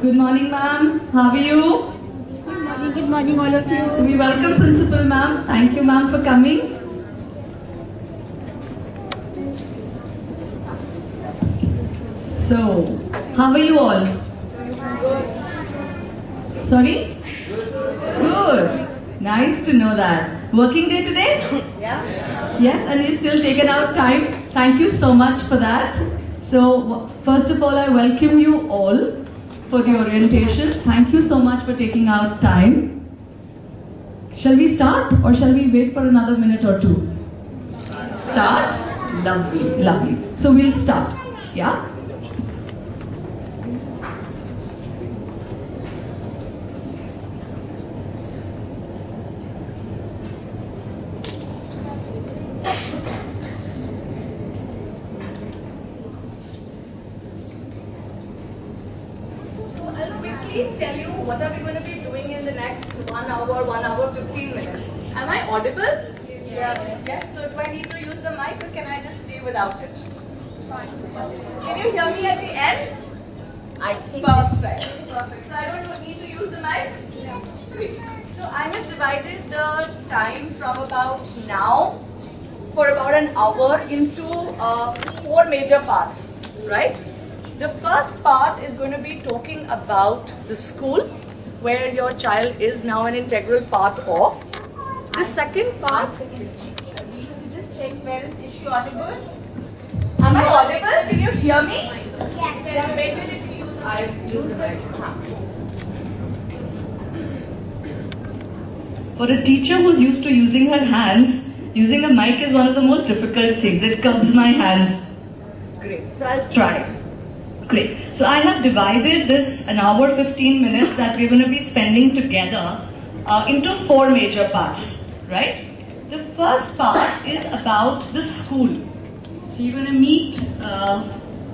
Good morning, ma'am. How are you? Good morning, all of you. So we welcome Principal, ma'am. Thank you, ma'am, for coming. So, how are you all? Sorry? Good. Nice to know that. Working day today? Yeah. Yes, and you've still taken out time. Thank you so much for that. So, first of all, I welcome you all for the orientation. Thank you so much for taking out time. Shall we start or shall we wait for another minute or two? Start? Lovely, lovely. So, we'll start. Yeah? Tell you what are we going to be doing in the next 1 hour, 15 minutes. Am I audible? Yes. Yes. So do I need to use the mic or can I just stay without it? Fine. Can you hear me at the end? I think. Perfect. Perfect. So I don't need to use the mic? Yeah. Great. So I have divided the time from about now for about an hour into 4 major parts, right? The first part is going to be talking about the school, where your child is now an integral part of. The second part... Just check parents, is she audible? Am I audible? Can you hear me? Yes. They are better if you use I use the mic. For a teacher who's used to using her hands, using a mic is one of the most difficult things. It cubs my hands. Great. So I'll try. Great. So I have divided this an hour 15 minutes that we're going to be spending together into 4 major parts, right? The first part is about the school. So you're going to meet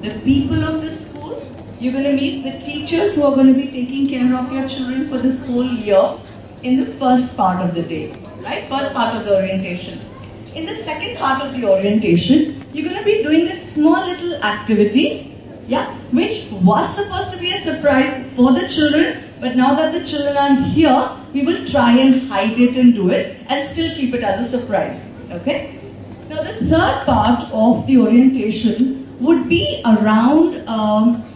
the people of the school. You're going to meet the teachers who are going to be taking care of your children for this whole year in the first part of the day, right? First part of the orientation. In the second part of the orientation, you're going to be doing a small little activity, yeah, which was supposed to be a surprise for the children, but now that the children are here, we will try and hide it and do it and still keep it as a surprise, okay? Now the third part of the orientation would be around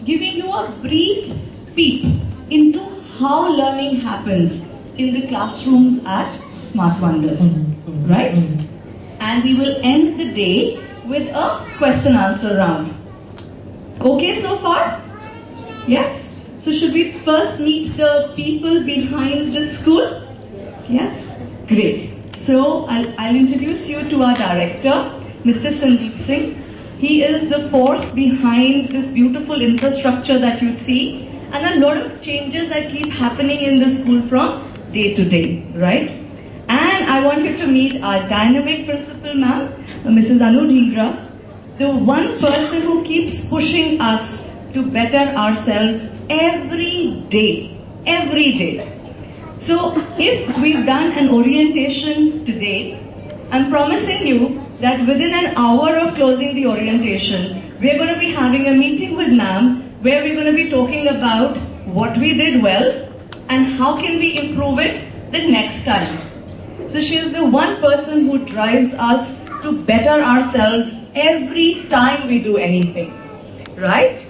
giving you a brief peek into how learning happens in the classrooms at Smart Wonders, right? And we will end the day with a question-answer round. Okay so far? Yes? So should we first meet the people behind the school? Yes? Great. So I'll introduce you to our director, Mr. Sandeep Singh. He is the force behind this beautiful infrastructure that you see and a lot of changes that keep happening in the school from day to day, right? And I want you to meet our dynamic principal, ma'am, Mrs. Anu Dhingra, the one person who keeps pushing us to better ourselves every day. Every day. So if we've done an orientation today, I'm promising you that within an hour of closing the orientation, we're going to be having a meeting with ma'am where we're going to be talking about what we did well and how can we improve it the next time. So she's the one person who drives us to better ourselves every time we do anything, right?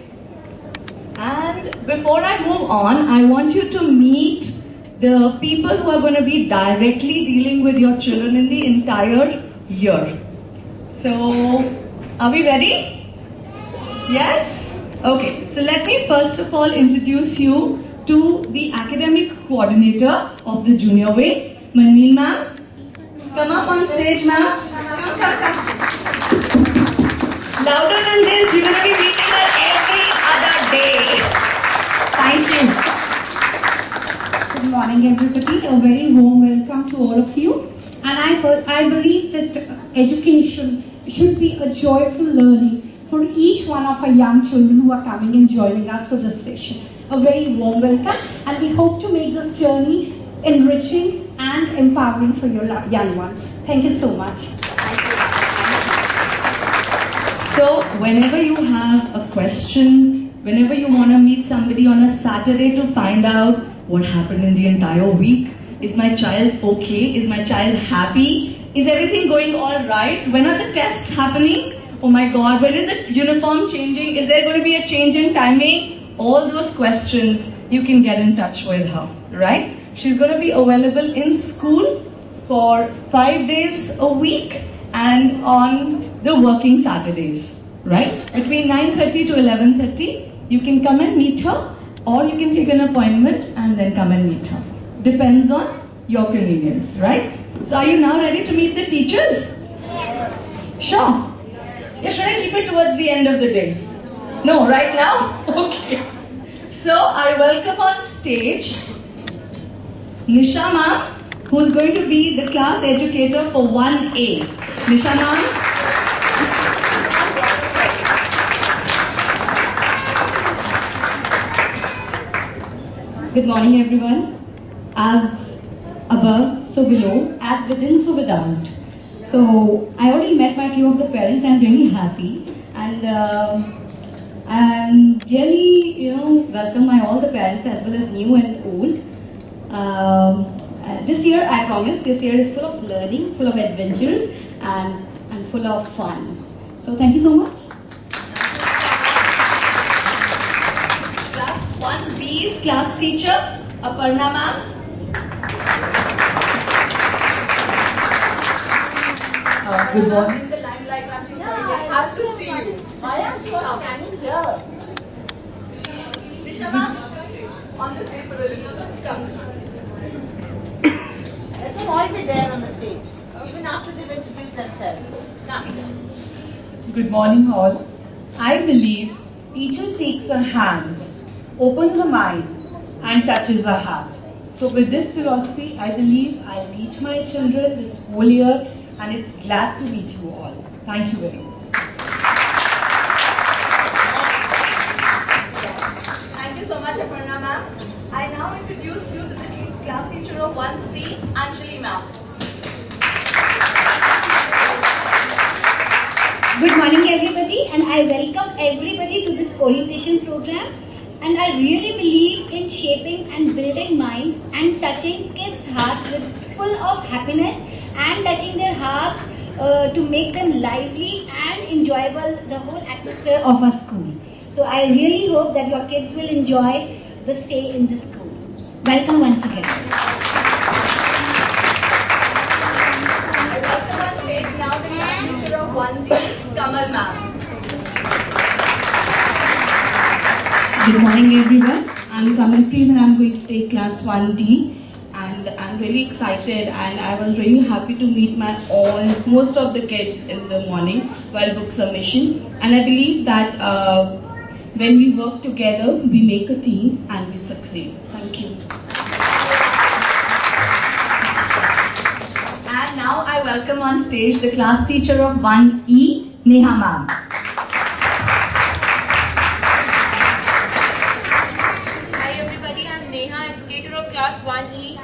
And before I move on, I want you to meet the people who are going to be directly dealing with your children in the entire year. So, are we ready? Yes? Okay, so let me first of all introduce you to the academic coordinator of the junior wing, Manveen ma'am. Come up on stage, ma'am. Come. Louder than this, you're going to be meeting her every other day. Thank you. Good morning, everybody. A very warm welcome to all of you. And I believe that education should be a joyful learning for each one of our young children who are coming and joining us for this session. A very warm welcome, and we hope to make this journey enriching and empowering for your young ones. Thank you so much. So, whenever you have a question, Whenever you want to meet somebody on a Saturday to find out what happened in the entire week, is my child okay? Is my child happy? Is everything going all right? When are the tests happening? Oh my God, when is the uniform changing? Is there going to be a change in timing? All those questions, you can get in touch with her, right? She's going to be available in school for 5 days a week and on the working Saturdays, right? Between 9:30 to 11:30, you can come and meet her, or you can take an appointment and then come and meet her. Depends on your convenience, right? So are you now ready to meet the teachers? Yes. Sure. Yeah, should I keep it towards the end of the day? No, right now? Okay. So I welcome on stage Nisha ma'am, who's going to be the class educator for 1A. Nisha ma'am. Good morning everyone. As above, so below, as within, so without. So I already met my few of the parents. I'm really happy, and I'm really, welcome my all the parents as well as new and old. This year, I promise, this year is full of learning, full of adventures, and full of fun. So thank you so much. Class 1B's class teacher, Aparna ma'am. Good morning. In the limelight, I'm so sorry. They have to see you. Why aren't you standing here? Nisha ma'am, on the stage for a little bit. Come. Let them all be there on the stage, even after they've introduced themselves. Come. Good morning all. I believe teacher takes a hand, opens a mind and touches a heart. So with this philosophy, I believe I'll teach my children this whole year, and it's glad to meet you all. Thank you very much. Thank you so much, Aparna ma'am. I now introduce you to the class teacher of 1C, Anjali ma'am. Good morning everybody, and I welcome everybody to this orientation program. And I really believe in shaping and building minds and touching kids' hearts with full of happiness and touching their hearts to make them lively and enjoyable, the whole atmosphere of our school. So I really hope that your kids will enjoy the stay in the school. Welcome once again. I welcome on stage now the class teacher of 1D, Kamal ma'am. Good morning everyone. I'm Kamalpreet and I'm going to take class 1D, and I'm really excited, and I was really happy to meet most of the kids in the morning while book submission, and I believe that when we work together we make a team and we succeed. Thank you. And now I welcome on stage the class teacher of 1E, Neha ma'am. Class 1E.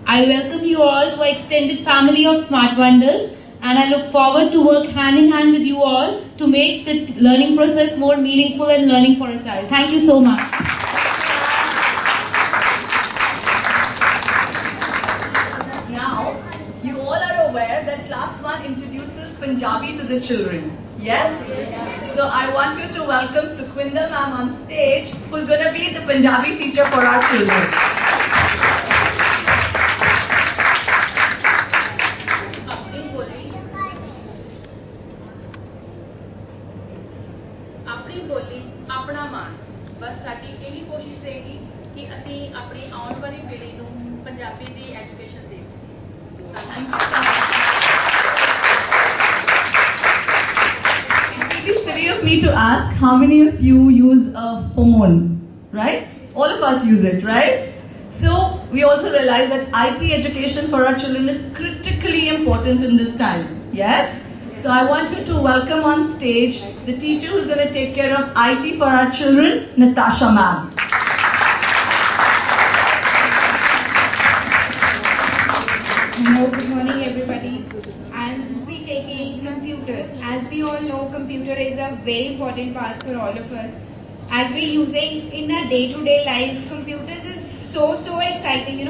I welcome you all to our extended family of Smart Wonders, and I look forward to work hand in hand with you all to make the learning process more meaningful and learning for a child. Thank you so much. Now, you all are aware that class 1 introduces Punjabi to the children. Yes? Yes. So I want you to welcome Sukhwinder ma'am on stage, who's going to be the Punjabi teacher for our children. ਆਪਣੀ ਬੋਲੀ ਆਪਣਾ ਮਾਣ ਬਸ ਸਾਡੀ ਇਹੀ ਕੋਸ਼ਿਸ਼ ਰਹੇਗੀ ਕਿ ਅਸੀਂ ਆਪਣੀ ਆਉਣ ਵਾਲੀ ਪੀੜ੍ਹੀ ਨੂੰ ਪੰਜਾਬੀ ਦੀ ਐਜੂਕੇਸ਼ਨ ਦੇ ਸਕੀਏ। Thank you so much. It would be silly of me to ask how many of you use a phone, right? All of us use it, right? So we also realize that IT education for our children is critically important in this time. Yes? So I want you to welcome on stage the teacher who's going to take care of IT for our children, Natasha ma'am. Hello, good morning everybody. I'll be taking computers. As we all know, computer is a very important part for all of us. as we're using in our day-to-day life, computers is so exciting.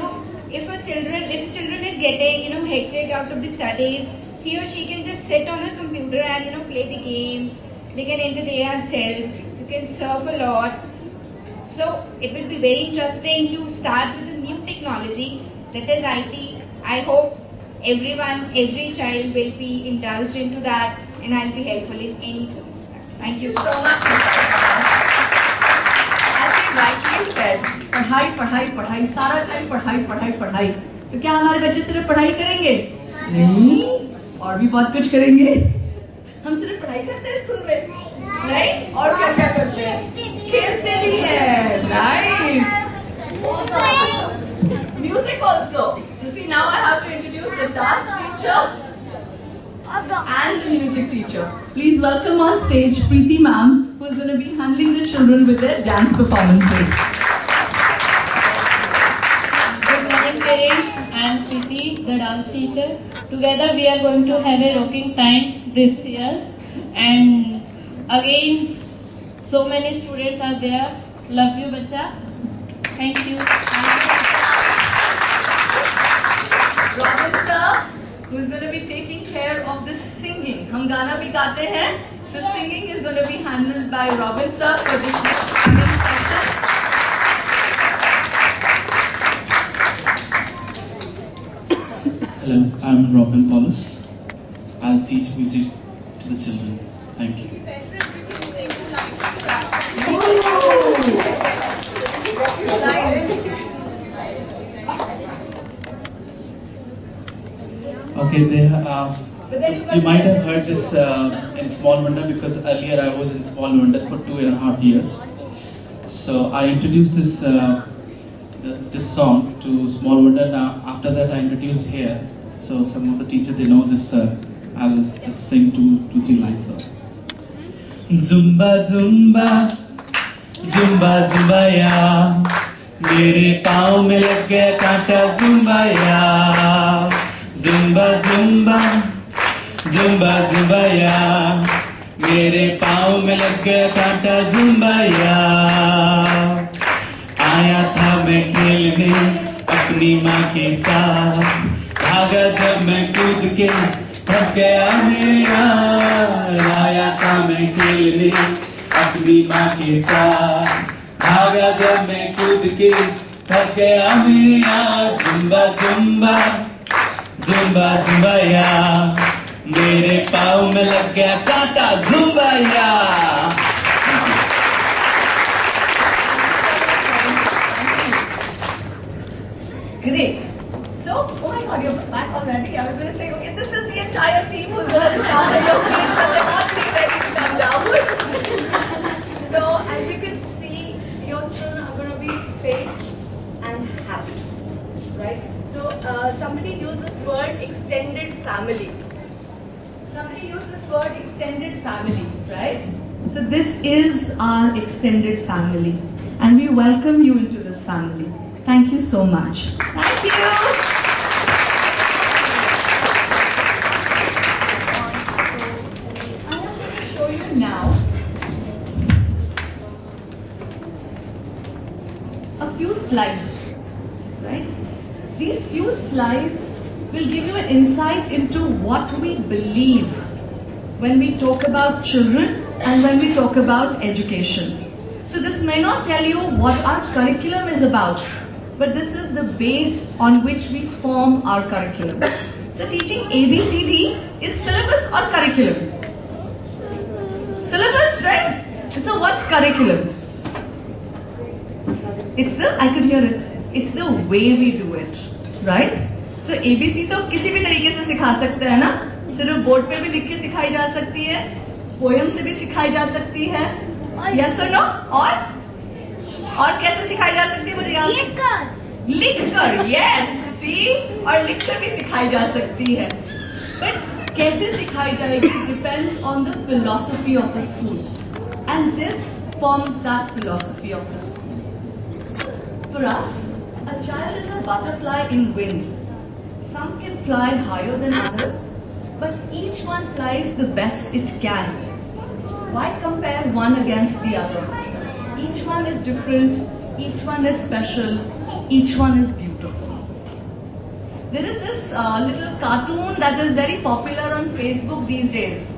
If a children is getting hectic out of the studies, he or she can just sit on a computer and play the games. They can entertain themselves. You can surf a lot. So it will be very interesting to start with a new technology, that is IT. I hope every child will be indulged into that, and I'll be helpful in any term. Thank you so much. As we rightly said, पढ़ाई पढ़ाई पढ़ाई सारा time पढ़ाई पढ़ाई पढ़ाई. तो क्या हमारे बच्चे सिर्फ पढ़ाई करेंगे? नहीं, और भी बहुत कुछ करेंगे. हम सिर्फ पढ़ाई करते हैं स्कूल में, नहीं? और क्या क्या करते हैं? खेलते भी हैं. Nice. Music also. So see, now I have to introduce the dance teacher and the music teacher. Please welcome on stage Preeti ma'am, who is going to be handling the children with their dance performances. Good morning parents, I am Preeti, the dance teacher. Together we are going to have a rocking time this year, and again so many students are there. Love you bacha. Thank you. Robin sir, who is going to be taking care of the singing. हम गाना भी गाते हैं. The singing is going to be handled by Robin sir for this next singing session. Hello, I'm Robin Paulus. I'll teach music to the children. Thank you. Okay, you might have heard this in Small Wonder, because earlier I was in Small Wonders for 2.5 years. So I introduced this song to Small Wonder. Now after that I introduced here. So some of the teachers, they know this. I'll just sing two, 3 lines though. Zumba zumba, zumba zumba ya, मेरे पाँव में लग गया कांटा zumba ya. Zumba zumba, zumba zumba ya, मेरे पाँव में लग गया कांटा zumba ya. आया था मैं खेलने अपनी माँ के साथ, भागा जब मैं कूद के थक गया मेरा. आया था मैं खेलने अपनी माँ के साथ, भागा जब मैं कूद के थक गया मेरा. zumba zumba, zumba zumba ya, मेरे पाँव में लग गया कांटा zumba ya. Great. So, oh my God, you're back already. I was going to say, okay, this is the entire team who's going to look after your kids, but they're not really ready to come down. So, as you can see, your children are going to be safe and happy, right? So, somebody used this word extended family. Somebody used this word extended family, right? So, this is our extended family, and we welcome you into this family. Thank you so much. Thank you. I'm going to show you now a few slides, right? These few slides will give you an insight into what we believe when we talk about children and when we talk about education. So this may not tell you what our curriculum is about, but this is the base on which we form our curriculum. So teaching ABCD is syllabus or curriculum? Syllabus, right? So what's curriculum? I could hear it. It's the way we do it, right? So ABC तो किसी भी तरीके से सिखा सकते हैं ना? सिर्फ बोर्ड पे भी लिख के सिखाई जा सकती है, पोयम से भी सिखाई जा सकती है, yes or no? और कैसे सिखाई जा सकती है मुझे याद? लिखकर, yes, see, और लिखकर भी सिखाई जा सकती है. But कैसे सिखाई जाएगी depends on the philosophy of the school, and this forms that philosophy of the school. For us, a child is a butterfly in wind. Some can fly higher than others, but each one flies the best it can. Why compare one against the other? Each one is different, each one is special, each one is beautiful. There is this little cartoon that is very popular on Facebook these days.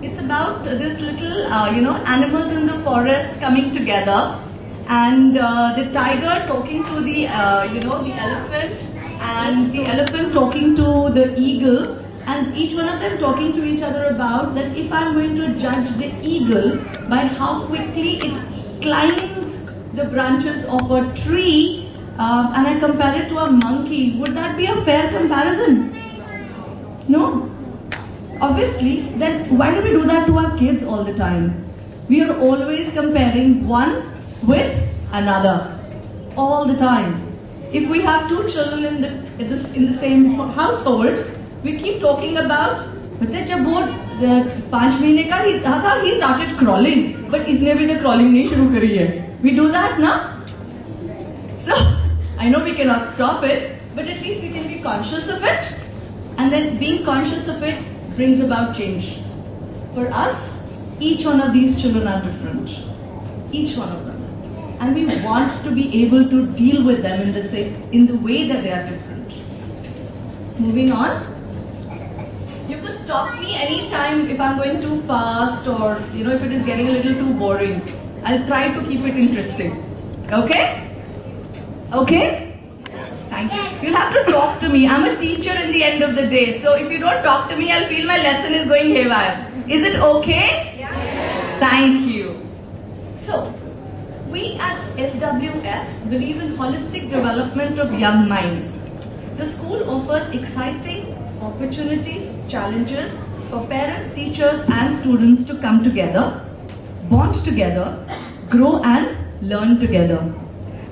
It's about this little, animals in the forest coming together, and the tiger talking to the elephant, and the elephant talking to the eagle, and each one of them talking to each other about that if I'm going to judge the eagle by how quickly it climbs the branches of a tree, and I compare it to a monkey, would that be a fair comparison? No. Obviously, then why do we do that to our kids all the time? We are always comparing one with another, all the time. If we have two children in the same household, we keep talking about, जब वो 5 महीने का ही था, he started crawling, but इसने भी तो crawling नहीं शुरू करी है. We do that, na? So I know we cannot stop it, but at least we can be conscious of it, and then being conscious of it brings about change. For us, each one of these children are different, each one of them, and we want to be able to deal with them in the way that they are different. Moving on. You could stop me anytime if I'm going too fast, or if it is getting a little too boring. I'll try to keep it interesting. Okay? Okay? Thank you. You'll have to talk to me. I'm a teacher in the end of the day, so if you don't talk to me, I'll feel my lesson is going haywire. Is it okay? Yes. Thank you. So, we at SWS believe in holistic development of young minds. The school offers exciting opportunities, challenges for parents, teachers and students to come together, bond together, grow and learn together.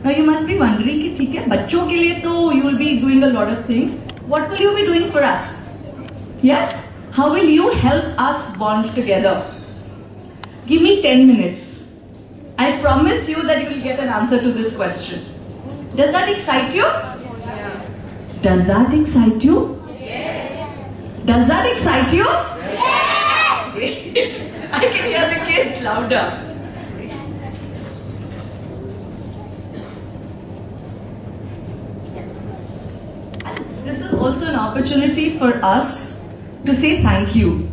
Now you must be wondering कि ठीक है, बच्चों के लिए तो you will be doing a lot of things. What will you be doing for us? Yes? How will you help us bond together? Give me 10 minutes. I promise you that you will get an answer to this question. Does that excite you? Yeah. Does that excite you? Does that excite you? Yes! Great. I can hear the kids louder. This is also an opportunity for us to say thank you.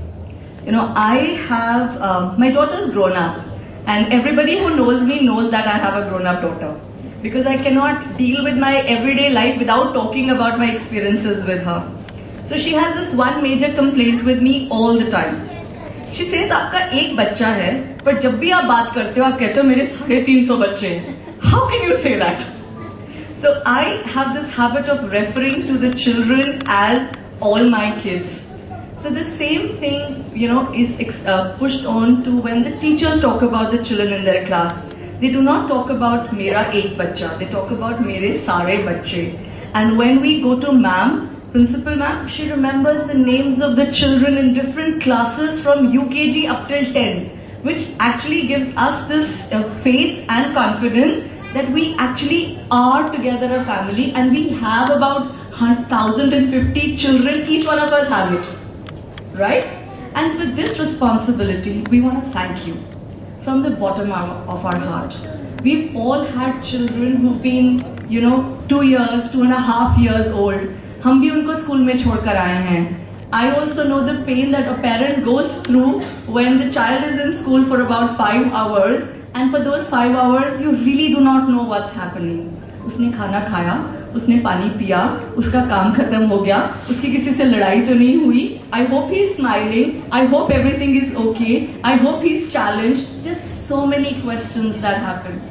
I have, my daughter is grown up, and everybody who knows me knows that I have a grown up daughter, because I cannot deal with my everyday life without talking about my experiences with her. So she has this one major complaint with me all the time. She says, आपका एक बच्चा है, पर जब भी आप बात करते हो, आप कहते हो मेरे 350 बच्चे हैं. How can you say that? So I have this habit of referring to the children as all my kids. So the same thing, is pushed on to when the teachers talk about the children in their class. They do not talk about mera ek bachcha. They talk about mere sare bachche. And when we go to ma'am, Principal ma'am, she remembers the names of the children in different classes from UKG up till 10, which actually gives us this faith and confidence that we actually are together a family, and we have about 1,050 children, each one of us has it, right? And with this responsibility, we want to thank you from the bottom of our heart. We've all had children who've been, 2 years, 2.5 years old. हम भी उनको school में छोड़कर आए हैं. I also know the pain that a parent goes through when the child is in school for about 5 hours, and for those 5 hours you really do not know what's happening. उसने खाना खाया, उसने पानी पिया, उसका काम खत्म हो गया, उसकी किसी से लड़ाई तो नहीं हुई. I hope he's smiling. I hope everything is okay. I hope he's challenged. There's so many questions that happen,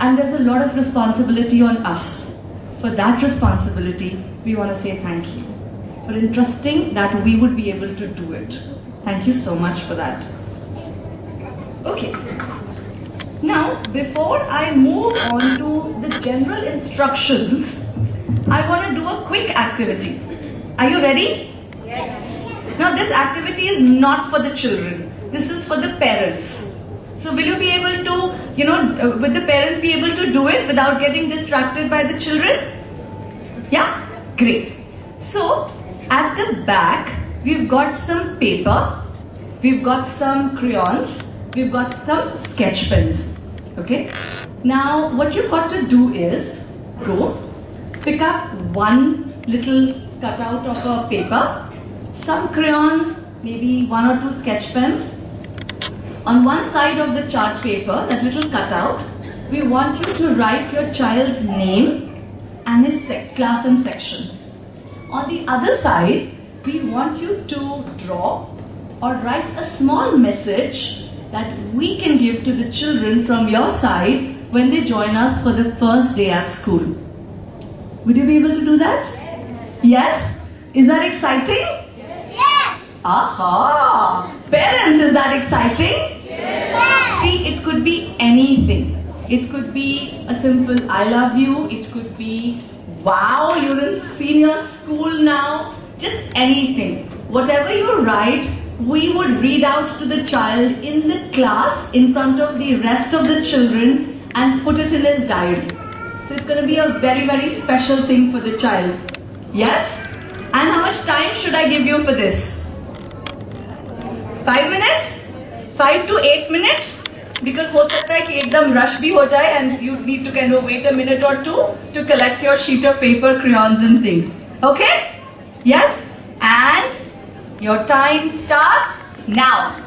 and there's a lot of responsibility on us. For that responsibility, we want to say thank you for entrusting that we would be able to do it. Thank you so much for that. Okay. Now, before I move on to the general instructions, I want to do a quick activity. Are you ready? Yes. Now, this activity is not for the children. This is for the parents. So will you be able to, will the parents be able to do it without getting distracted by the children? Yeah? Great. So, at the back, we've got some paper, we've got some crayons, we've got some sketch pens. Okay? Now, what you've got to do is go, pick up one little cutout of a paper, some crayons, maybe 1 or 2 sketch pens. On one side of the chart paper, that little cutout, we want you to write your child's name and his class and section. On the other side, we want you to draw or write a small message that we can give to the children from your side when they join us for the first day at school. Would you be able to do that? Yes? Is that exciting? Yes! Aha! Parents, is that exciting? Yes! See, it could be anything. It could be a simple I love you. It could be, wow, you're in senior school now. Just anything. Whatever you write, we would read out to the child in the class in front of the rest of the children and put it in his diary. So it's going to be a very, very special thing for the child. Yes? And how much time should I give you for this? 5 minutes? 5 to 8 minutes? Because हो सकता है कि एकदम rush भी हो जाए and you need to kind of wait a minute or two to collect your sheet of paper, crayons and things. Okay? Yes? And your time starts now.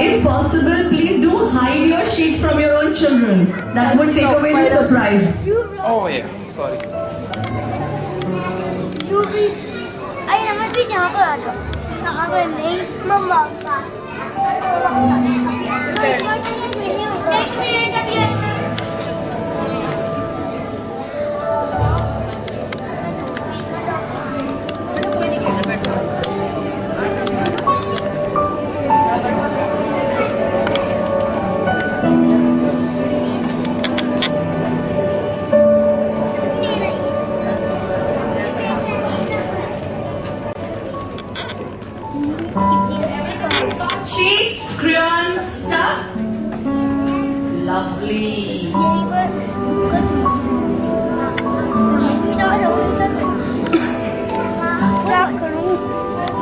If possible, please do hide your sheet from your own children. That would take away the surprise. Oh yeah, sorry. You भी आई नमक भी यहाँ पर आ जाओ यहाँ पर नहीं मम्मा का Sheets, crayons, stuff. Lovely. क्या करूँ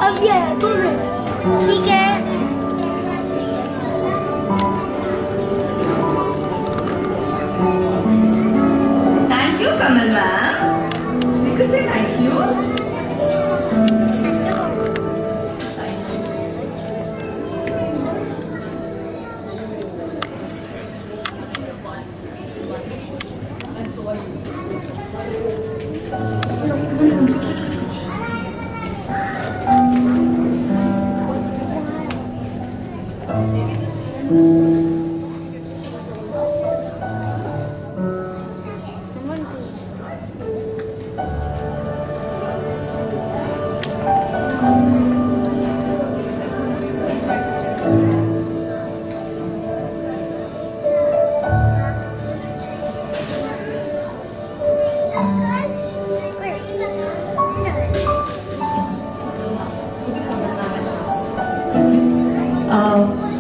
अब ये है तुम ठीक है Thank you, Kamal ma'am. You could say thank you.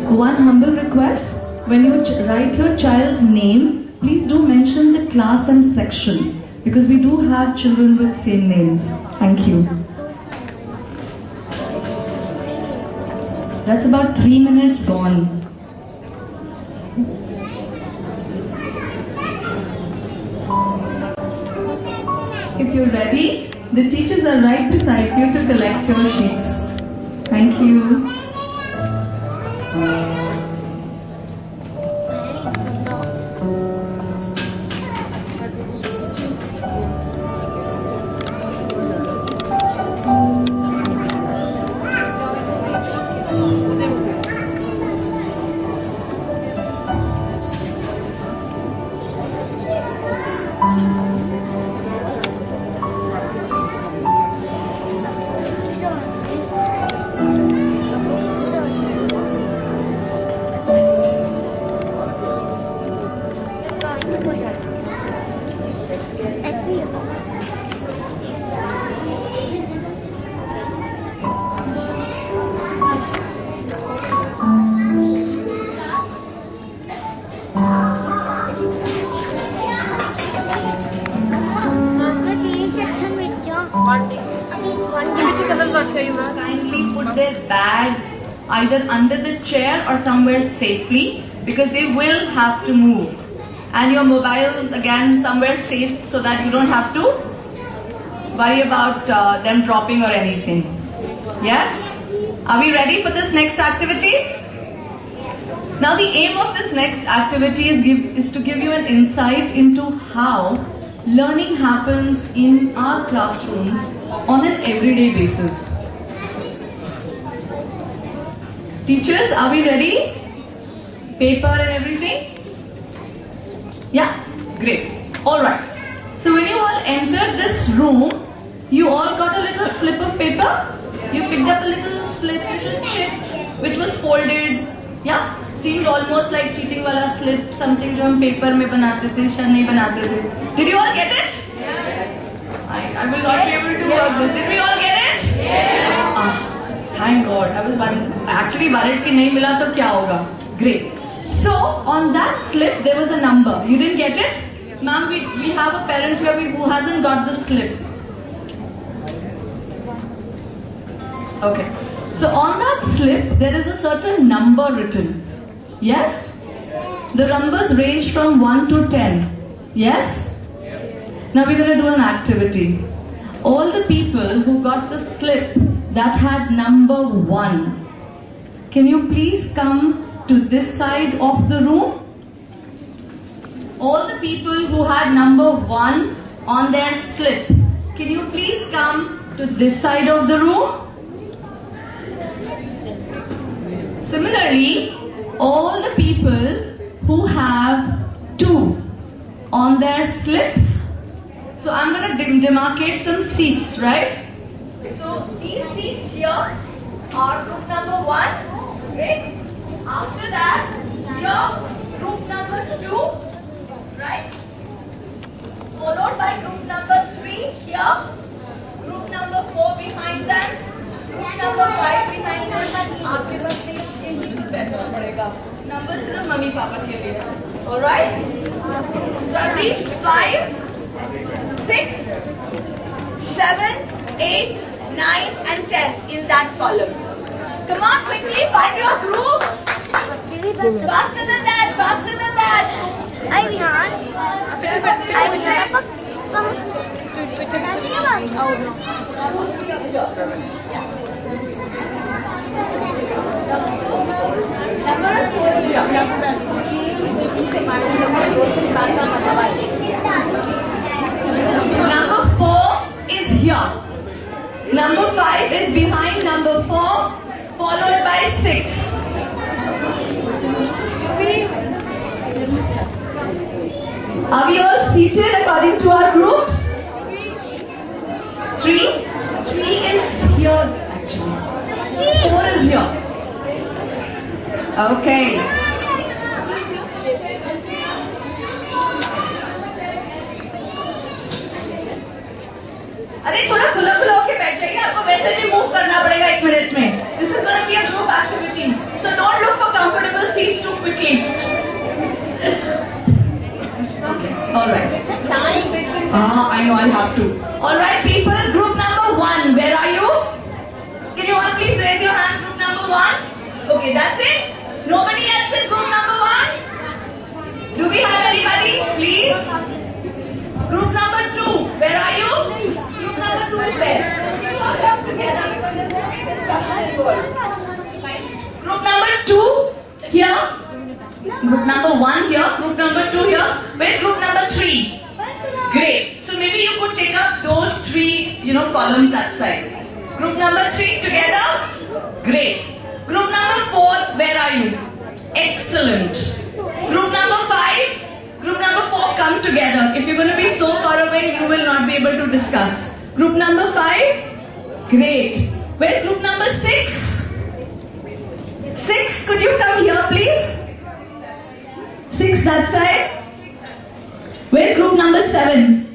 One humble request, when you write your child's name, please do mention the class and section because we do have children with same names. Thank you. That's about 3 minutes gone. If you're ready, the teachers are right beside you to collect your sheets. Thank you. Kindly put their bags either under the chair or somewhere safely, because they will have to move. And your mobiles again somewhere safe so that you don't have to worry about them dropping or anything. Yes? Are we ready for this next activity? Now the aim of this next activity is to give you an insight into how learning happens in our classrooms on an everyday basis. Teachers, are we ready? Paper and everything? Yeah, great. Alright. So when you all entered this room, you all got a little slip of paper. You picked up a little slip, little chip, which was folded. Yeah, seemed almost like cheating wala slip, something जो हम paper में बनाते थे, शायद नहीं बनाते थे. Did you all get it? Yes. I will not be able to work this. Did we all get it? Yes. Thank God. I was actually worried कि नहीं मिला तो क्या होगा. Great. So on that slip there was a number. You didn't get it? Ma'am, we have a parent here who hasn't got the slip. Okay. So on that slip there is a certain number written. Yes? The numbers range from 1 to 10. Yes? Now we're going to do an activity. All the people who got the slip that had number 1, can you please come to this side of the room? All the people who had number 1 on their slip, can you please come to this side of the room? Similarly, all the people who have 2 on their slips. So I'm going to demarcate some seats, right? So these seats here are group number 1, right? After that, here group number 2, right? Followed by group number 3 here, group number 4 behind them, group number 5 behind them. आपके पास नहीं बैठना पड़ेगा. Numbers सिर्फ mummy papa के लिए. All right? So I've reached 5, 6, 7, 8, 9 and 10 in that column. Come on, quickly find your groups. Faster than that, faster than that. Number 4 is here. Number 5 is behind number 4, followed by 6. Are we all seated according to our groups? 3 is here actually. 4 is here. Okay. अरे थोड़ा खुला खुला होके बैठ जाइए, आपको वैसे भी मूव करना पड़ेगा 1 मिनट में. This is going to be a group activity, so don't look for comfortable seats too quickly. Okay, all right. I know I'll have to. All right, people. Group number 1, where are you? Can you all please raise your hand? Group number 1. Group number 2 here. Group number 1 here. Group number 2 here. Where's group number 3? Great. So maybe you could take up those 3, columns that side. Group number 3 together. Great. Group number 4, where are you? Excellent. Group number 5. Group number 4, come together. If you're going to be so far away, you will not be able to discuss. Group number 5. Great. Where's group number 6? 6, could you come here please? 6 that side. Where's group number 7?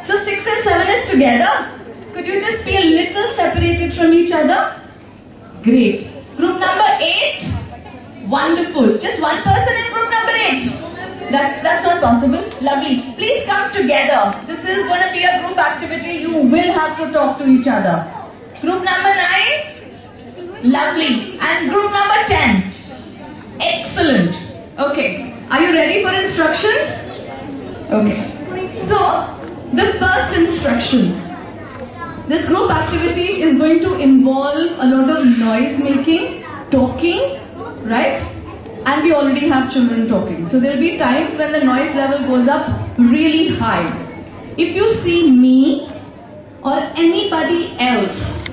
So 6 and 7 is together. Could you just be a little separated from each other? Great. Group number 8. Wonderful. Just one person in group number 8. That's not possible. Lovely. Please come together. This is going to be a group activity. You will have to talk to each other. Group number 9. Lovely. And group number 10. Excellent. Okay. Are you ready for instructions? Okay. So, the first instruction. This group activity is going to involve a lot of noise making, talking, right? And we already have children talking. So there will be times when the noise level goes up really high. If you see me or anybody else,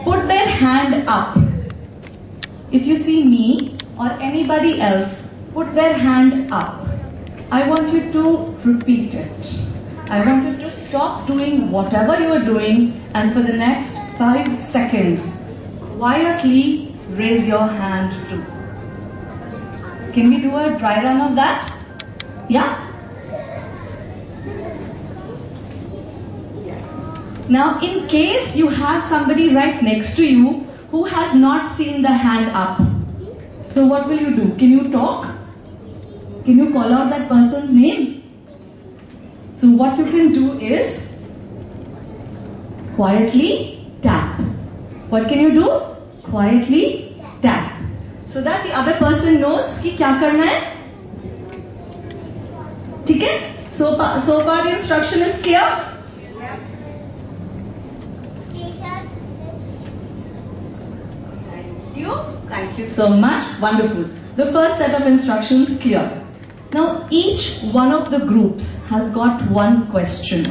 put their hand up. If you see me or anybody else, put their hand up. I want you to repeat it. I want you to stop doing whatever you are doing and for the next 5 seconds, quietly raise your hand too. Can we do a dry run of that? Yeah? Yes. Now, in case you have somebody right next to you who has not seen the hand up, so what will you do? Can you talk? Can you call out that person's name? So what you can do is quietly tap. What can you do? Quietly tap. So that the other person knows कि क्या करना है. ठीक है? So far the instruction is clear? Thank you so much. Wonderful. The first set of instructions clear. Now each one of the groups has got one question.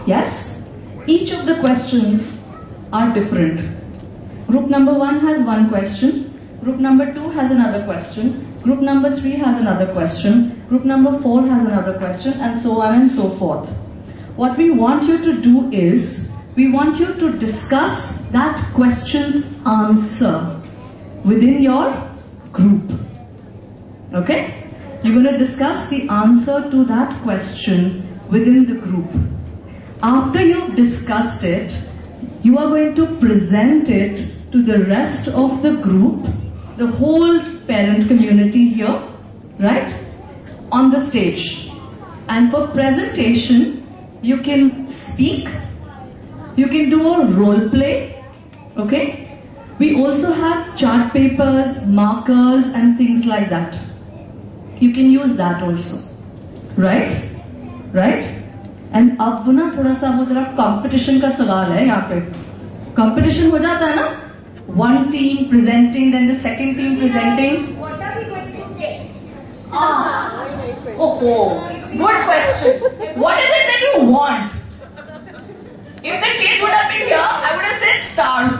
Yes? Each of the questions are different. Group number 1 has one question. Group number 2 has another question. Group number 3 has another question. Group number 4 has another question, and so on and so forth. What we want you to do is, we want you to discuss that question's answer within your group. Okay? You're going to discuss the answer to that question within the group. After you've discussed it, you are going to present it to the rest of the group, the whole parent community here, right? On the stage. And for presentation, you can speak, you can do a role play, okay? We also have chart papers, markers and things like that. You can use that also, right? Right? And अब ना थोड़ा सा वो जरा competition का सवाल है यहाँ पे. Competition हो जाता है ना? One team presenting, then the second team presenting. What are we going to get? Oh, good question. What is it that you want? If the kids would have been here, I would have said stars.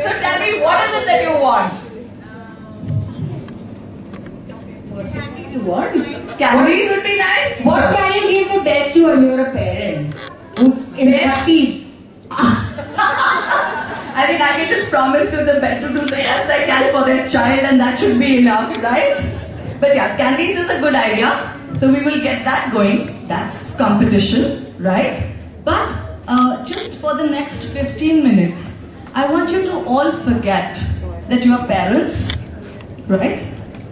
So tell me, what is it that you want? What? Candies would be nice. What can you give the best to when you're a parent? Who's in kids? I think I can just promise to do the best I can for their child, and that should be enough, right? But yeah, candies is a good idea. So we will get that going. That's competition, right? But just for the next 15 minutes, I want you to all forget that you are parents, right?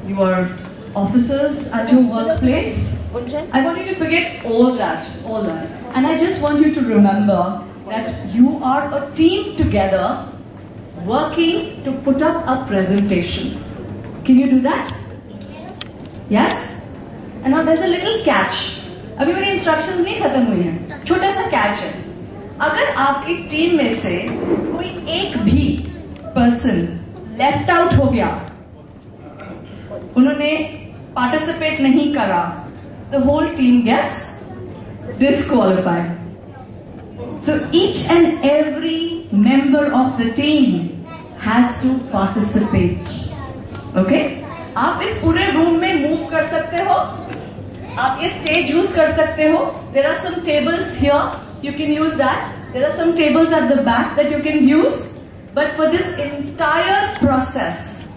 You are officers at your workplace. I want you to forget all that. And I just want you to remember that you are a team together working to put up a presentation. Can you do that? Yes? And now there's a little catch. अभी मेरी instructions नहीं खत्म हुई हैं. छोटा सा catch है. अगर आपकी टीम में से कोई एक भी पर्सन लेफ्ट आउट हो गया, उन्होंने पार्टिसिपेट नहीं करा, the whole team gets disqualified. So each and every member of the team has to participate. Okay? आप इस पूरे रूम में मूव कर सकते हो, आप ये स्टेज यूज कर सकते हो. There are some tables here, you can use that. There are some tables at the back that you can use. But for this entire process,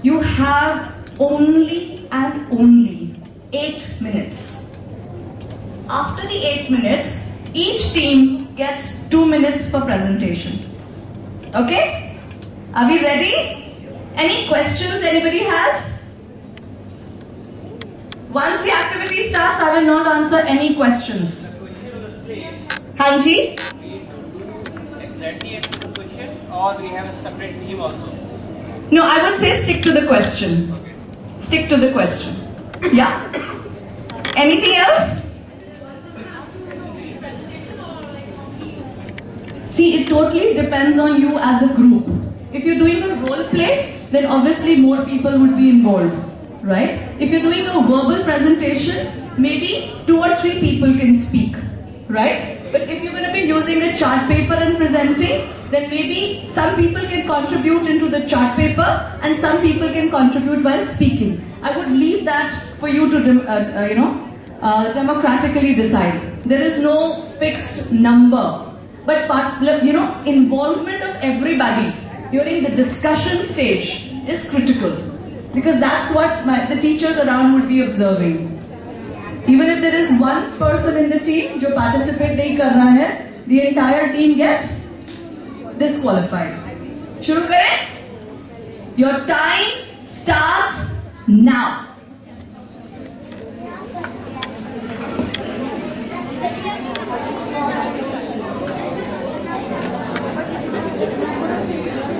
you have only and only 8 minutes. After the 8 minutes, each team gets 2 minutes for presentation. Okay? Are we ready? Any questions anybody has? Once the activity starts, I will not answer any questions. Hanji? Exactly answer the question, or we have a separate team also? No, I would say stick to the question. Okay. Stick to the question. Yeah. Anything else? See, it totally depends on you as a group. If you're doing a role play, then obviously more people would be involved, right? If you're doing a verbal presentation, maybe 2 or 3 people can speak, right? But if you're going to be using a chart paper and presenting, then maybe some people can contribute into the chart paper and some people can contribute while speaking. I would leave that for you to, democratically decide. There is no fixed number. But involvement of everybody during the discussion stage is critical, because that's what the teachers around would be observing. Even if there is one person in the team who participate nahi kar raha hai, the entire team gets disqualified. Shuru kare? Your time starts now.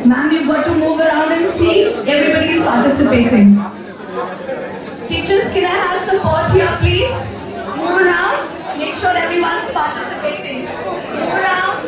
Ma'am, you've got to move around and see everybody is participating. Teachers, can I have support here, please? Move around. Make sure everyone's participating. Move around.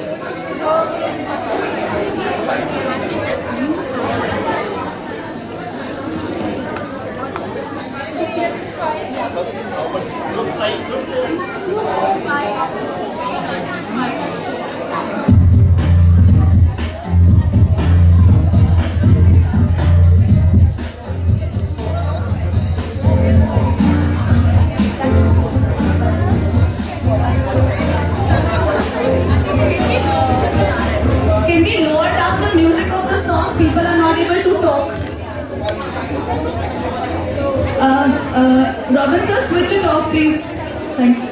Can we lower down the music of the song? People are not able to talk. Robin sir, switch it off, please. Thank you.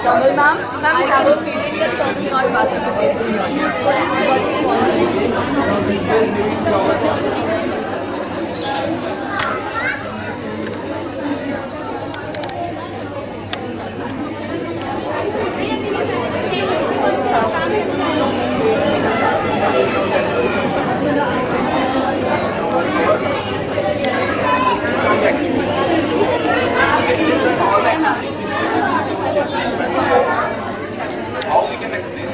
Kamal ma'am, I have a feeling that son is not participating How we can explain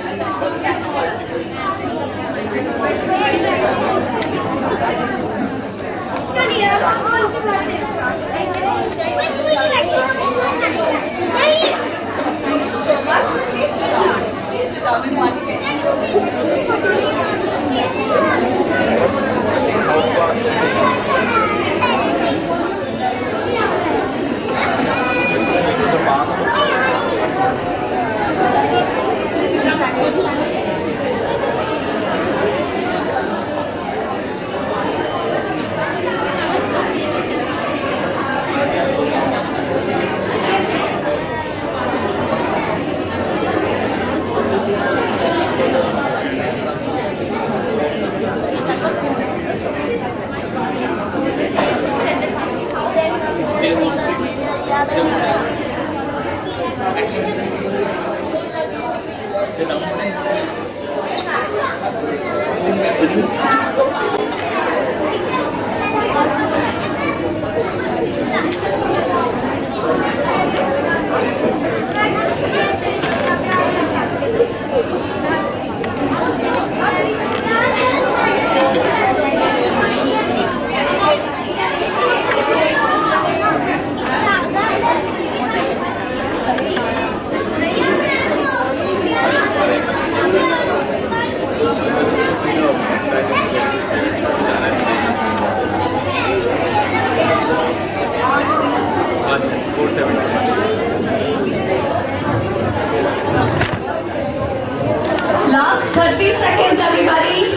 Last 30 seconds, everybody.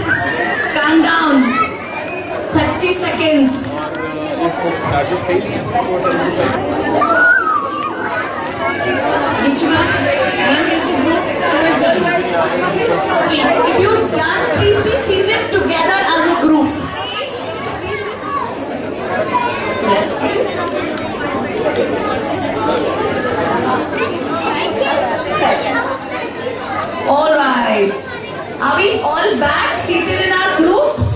Calm down. 30 seconds. If you're done, please be seated together as a group. Yes, please. All right. Are we all back seated in our groups?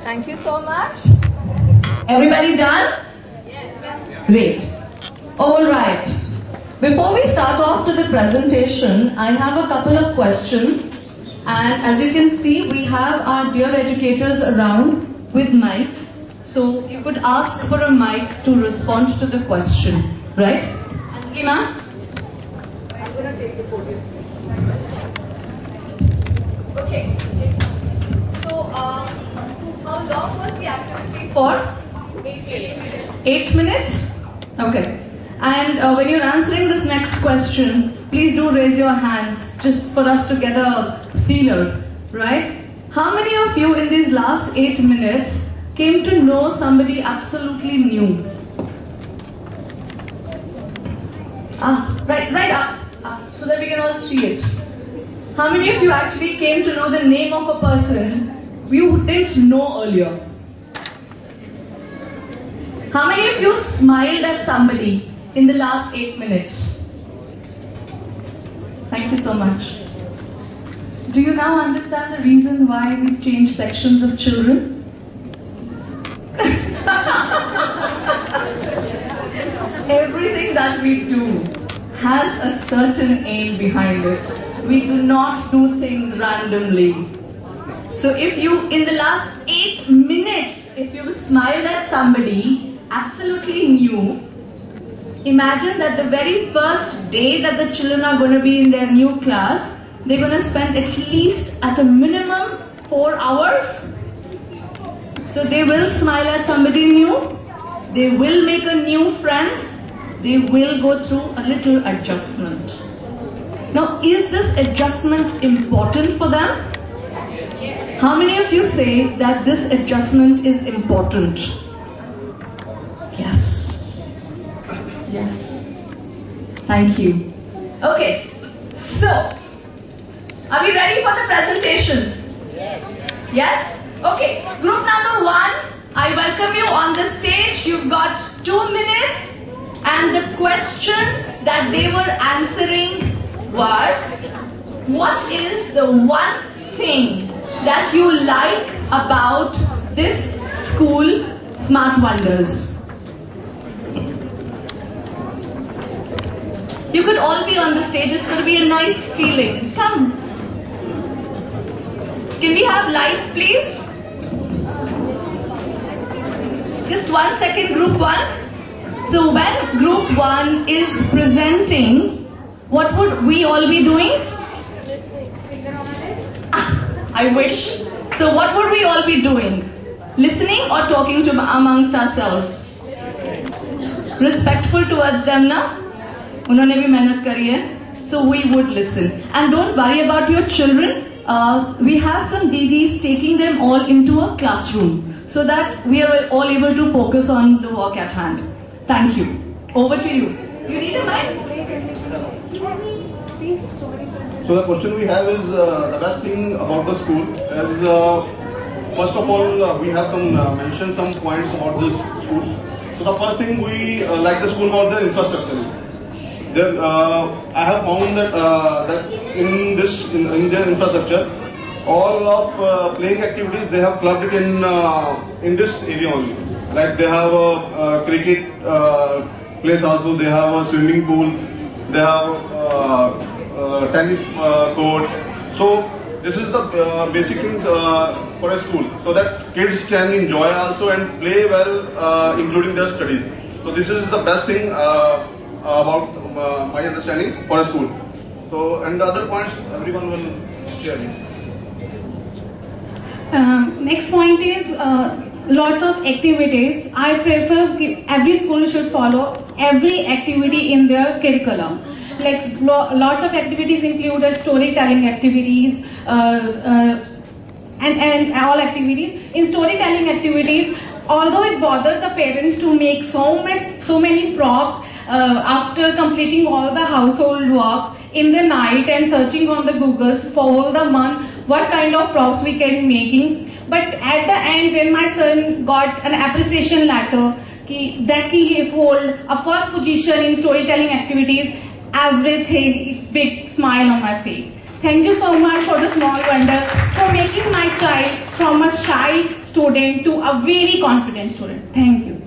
Thank you so much. Everybody done? Yes. Great. All right. Before we start off to the presentation, I have a couple of questions. And as you can see, we have our dear educators around with mics. So you could ask for a mic to respond to the question, right? Anjali ma'am? I'm going to take the podium. Okay. So, how long was the activity for? 8 minutes. 8 minutes? Okay. And when you're answering this next question, please do raise your hands just for us to get a feeler, right? How many of you in these last 8 minutes came to know somebody absolutely new? Right up, so that we can all see it. How many of you actually came to know the name of a person you didn't know earlier? How many of you smiled at somebody in the last 8 minutes? Thank you so much. Do you now understand the reason why we've changed sections of children? Everything that we do has a certain aim behind it. We do not do things randomly. So if you, in the last 8 minutes, if you smiled at somebody absolutely new, imagine that the very first day that the children are going to be in their new class, they're going to spend at least at a minimum 4 hours. So they will smile at somebody new, they will make a new friend, they will go through a little adjustment. Now, is this adjustment important for them? How many of you say that this adjustment is important? Yes. Yes. Thank you. Okay. So, are we ready for the presentations? Yes. Yes? Okay. Group number 1, I welcome you on the stage. You've got 2 minutes. And the question that they were answering was, what is the one thing that you like about this school, Smart Wonders? You could all be on the stage. It's going to be a nice feeling. Come. Can we have lights, please? Just 1 second, group 1. So when group 1 is presenting, what would we all be doing? I wish. So what would we all be doing? Listening or talking to amongst ourselves? respectful towards them ना, उन्होंने भी मेहनत करी है, so we would listen. And don't worry about your children. We have some DDs taking them all into a classroom so that we are all able to focus on the work at hand. Thank you. Over to you. You need a mic? So the question we have is the best thing about the school is first of all we have mentioned some points about this school. So the first thing we like the school about the infrastructure. There, I have found that in their infrastructure, all of playing activities they have clubbed it in this area only. Like they have a cricket place also, they have a swimming pool, they have tennis court. So this is the basic thing for a school, so that kids can enjoy also and play well, including their studies. So this is the best thing about my understanding for a school. So, and the other points everyone will share this. Next point is lots of activities. I prefer every school should follow every activity in their curriculum. Like lots of activities include storytelling activities and all activities. In storytelling activities, although it bothers the parents to make so many props after completing all the household works in the night and searching on the Googles for all the month what kind of props we can making, but at the end when my son got an appreciation letter that he hold a first position in storytelling activities, everything, big smile on my face. Thank you so much for the Small Wonder for making my child from a shy student to a very confident student. Thank you.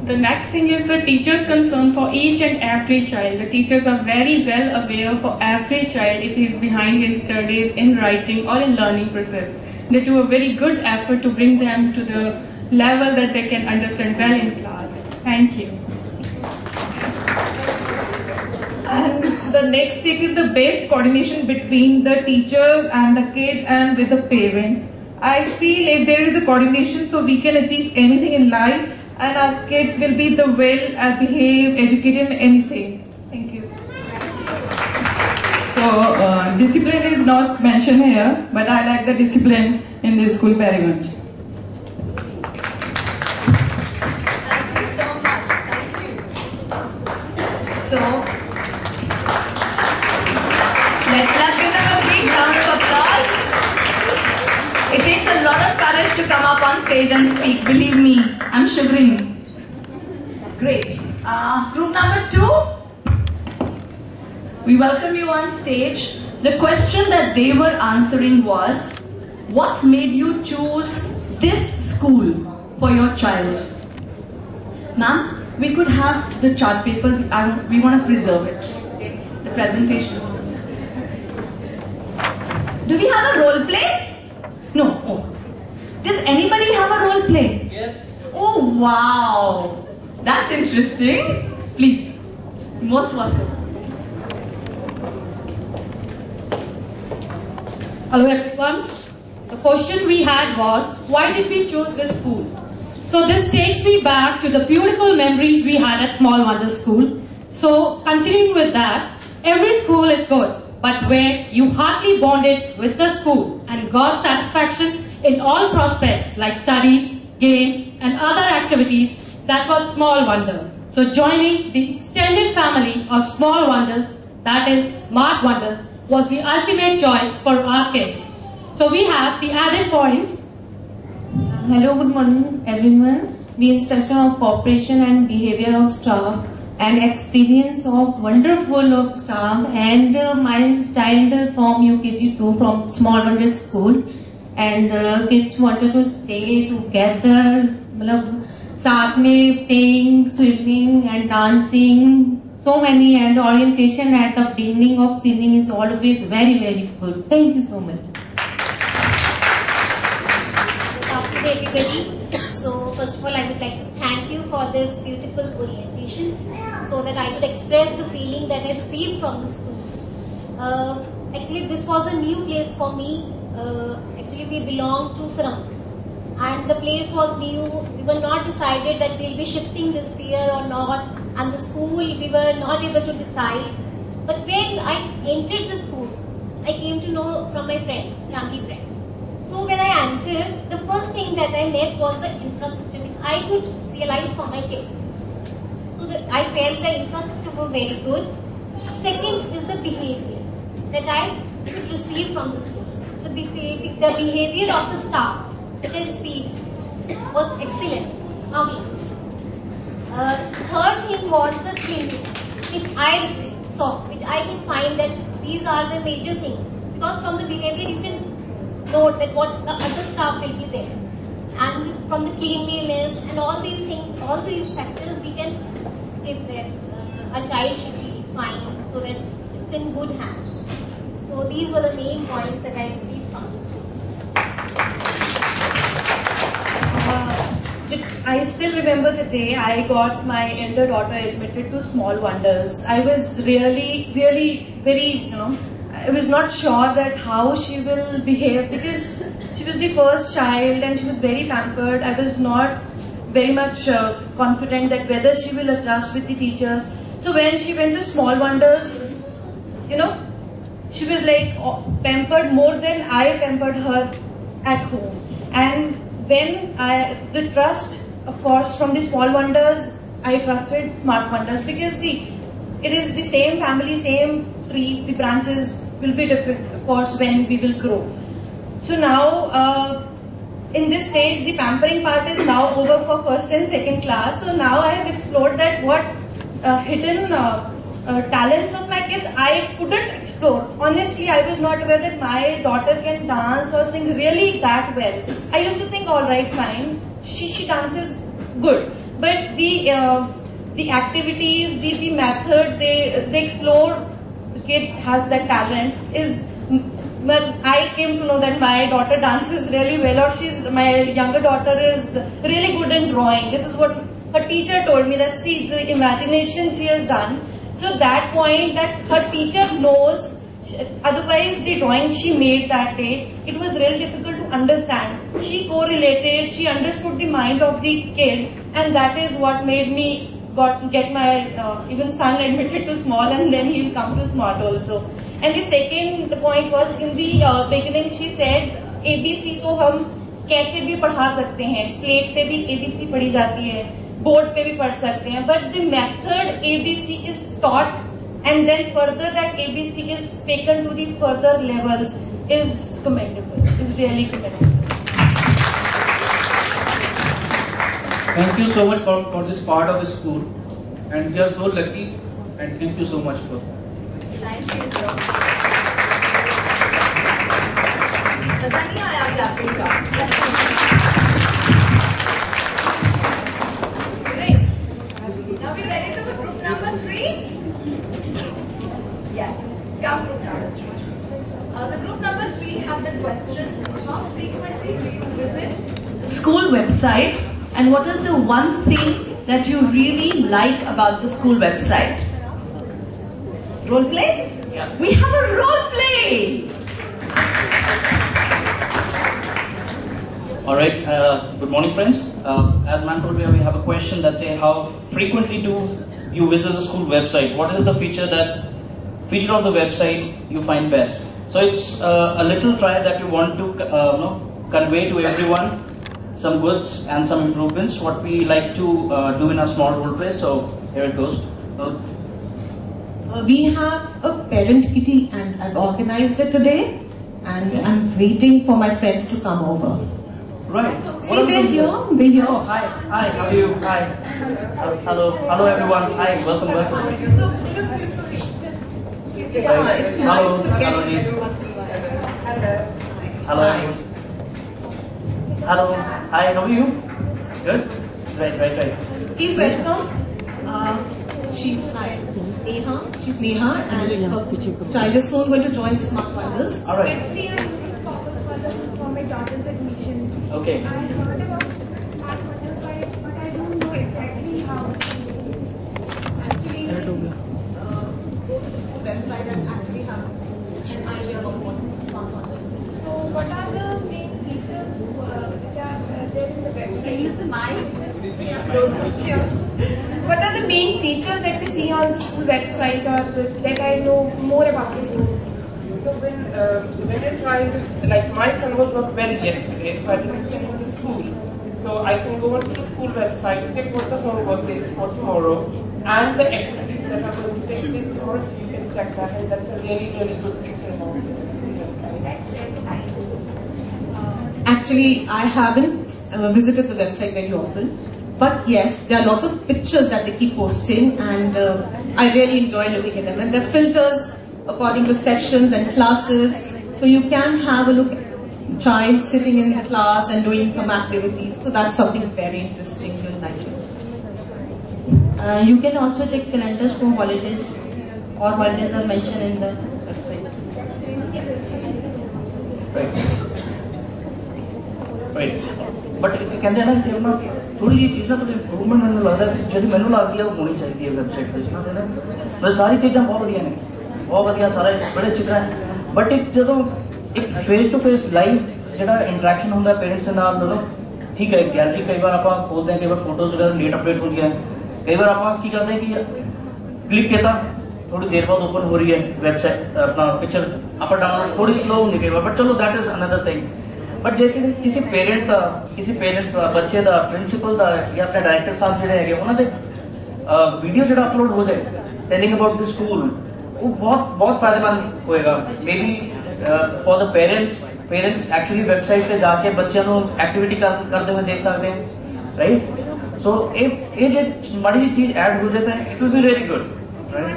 The next thing is the teacher's concern for each and every child. The teachers are very well aware for every child if he is behind in studies, in writing or in learning process. They do a very good effort to bring them to the level that they can understand well in class. Thank you. And the next thing is the best coordination between the teachers and the kid and with the parent. I feel if there is a coordination, so we can achieve anything in life, and our kids will be the well behaved, educated in anything. Thank you. So discipline is not mentioned here, but I like the discipline in this school very much. Thank you so much. Thank you. So let's give them a big round of applause. It takes a lot of courage to come up on stage and speak. Believe me, I'm shivering. Great. Group number 2. We welcome you on stage. The question that they were answering was, what made you choose this school for your child? Ma'am, we could have the chart papers. We want to preserve it. Okay. The presentation. Do we have a role play? No. Oh. Does anybody have a role play? Yes. Oh wow, that's interesting. Please, most welcome. Hello everyone. The question we had was, why did we choose this school? So this takes me back to the beautiful memories we had at Small Wonder School. So continuing with that, every school is good, but where you heartily bonded with the school and got satisfaction in all prospects like studies, games and other activities, that was Small Wonder. So joining the extended family of Small Wonders, that is Smart Wonders, was the ultimate choice for our kids. So we have the added points. Hello, good morning everyone. The instruction of cooperation and behavior of staff and experience of wonderful of staff and my child from UKG 2 from Small Wonders School, and kids wanted to stay together, साथ में playing, swimming and dancing, so many, and orientation at the beginning of swimming is always very good. Thank you so much. Good afternoon everybody. So first of all I would like to thank you for this beautiful orientation so that I could express the feeling that I received from the school. Actually this was a new place for me. Actually we belong to Saram. and the place was new. We were not decided that we'll be shifting this year or not, and the school we were not able to decide. But when I entered the school, I came to know from my friends, family friends. So when I entered, the first thing that I met was the infrastructure, which I could realize for my kid. So I felt the infrastructure was very good. Second is the behavior that I could receive from the school. The behavior of the staff that I received was excellent, marvelous. Third thing was the cleanliness, which I saw, which I could find that these are the major things. Because from the behavior you can note that what the other staff will be there. And from the cleanliness and all these things, all these factors we can give that a child should be fine so that it's in good hands. So these were the main points that I received from the school. I still remember the day I got my elder daughter admitted to Small Wonders. I was really, very, I was not sure that how she will behave because she was the first child and she was very pampered. I was not very much confident that whether she will adjust with the teachers. So when she went to Small Wonders, she was like pampered more than I pampered her at home. And when the trust, of course, from the Small Wonders, I trusted Smart Wonders because see, it is the same family, same tree, the branches will be different, of course, when we will grow. So now, in this stage, the pampering part is now over for first and second class. So now I have explored that what hidden talents of my kids I couldn't explore. Honestly, I was not aware that my daughter can dance or sing really that well. I used to think, all right, fine, she dances good, but the activities, the method they explore, the kid has that talent is. When I came to know that my daughter dances really well, or my younger daughter is really good in drawing. This is what her teacher told me, that see the imagination she has done. So that point that her teacher knows, otherwise the drawing she made that day, it was really difficult to understand. She correlated, she understood the mind of the kid, and that is what made me get my even son admitted to Small, and then he will come to Smart also. And the second point was in the beginning she said ABC तो हम कैसे भी पढ़ा सकते हैं, slate पे भी ABC पढ़ी जाती है, बोर्ड पे भी पढ़ सकते हैं, but the method ABC is taught and then further that ABC is taken to the further levels is commendable, is really commendable. Thank you so much for this part of the school, and we are so lucky, and thank you so much for that. Thank you, sir. Tania, I am clapping now. Great. Now we ready to group number 3? Yes. Come group number 3. The group number 3 have the question: how frequently do you visit school website, and what is the one thing that you really like about the school website? Role play? Yes. We have a role play! Alright, good morning friends. As ma'am told me, we have a question that say how frequently do you visit the school website? What is the feature of the website you find best? So it's a little try that we want to convey to everyone some goods and some improvements, what we like to do in our small role play. So here it goes. We have a parent kitty and I've organized it today and I'm waiting for my friends to come over. Right. See, we're here. Oh, hi, how are you? Hi. Hello everyone. Hi, welcome. It's nice to get everyone together. Hello. Hi, how are you? Good? Right. Please welcome. She's Neha, and her child is soon going to join Smart Wonders. All right. Actually, I'm looking forward for my daughter's admission. Okay. I heard about Smart Wonders, but I don't know exactly how school is. Actually, go to the school website and actually have an idea about what Smart Wonders is. So, what are the main features which are Sure. What are the main features that we see on the school website, or that I know more about the school? So when you're trying to, like my son was not well yesterday, so I didn't send him to school. So I can go onto the school website, check what the homework is for tomorrow, and the activities that are going to take place tomorrow, so you can check that, and that's a really, really good feature about this website. That's really nice. Actually, I haven't visited the website very often, but yes, there are lots of pictures that they keep posting, and I really enjoy looking at them. And there are filters according to sections and classes, so you can have a look at a child sitting in the class and doing some activities. So that's something very interesting. You'll like it. You can also check calendars for holidays, or holidays are mentioned in the website. Right. But कहते हैं ना कि अपना थोड़ी ये चीज़ ना थोड़ी improvement मैंने लगता है जो मैंने लगती है वो होनी चाहिए वेबसाइट पे ना तो सारी चीज़ां बहुत बढ़िया ने बहुत बढ़िया सारे बड़े अच्छी तरह बट एक जो एक फेस टू फेस लाइव जो इंटरेक्शन होता है पेरेंट्स के नाल ठीक है गैलरी कई बार आप खोलते हैं कई बार फोटोज वगैरह लेट अपडेट होती है कई बार आप करते हैं कि क्लिक किया थोड़ी देर बाद ओपन हो रही है वेबसाइट अपना पिक्चर अप डाउन थोड़ी स्लो होंगी कई बार बट चलो that is another thing but जे किसी पेरेंट्स का बच्चे का प्रिंसीपल का या अपने डायरेक्टर साहब जो है उन्होंने वीडियो जो अपलोड हो जाए टेलिंग अबाउट द स्कूल वो बहुत बहुत फायदेमंद होएगा may be for the parents actually website पे जाके बच्चों को एक्टिविटी करते हुए देख सकते हैं राइट सो ये जो माड़ी जी चीज ऐड हो जाता है it will be very good right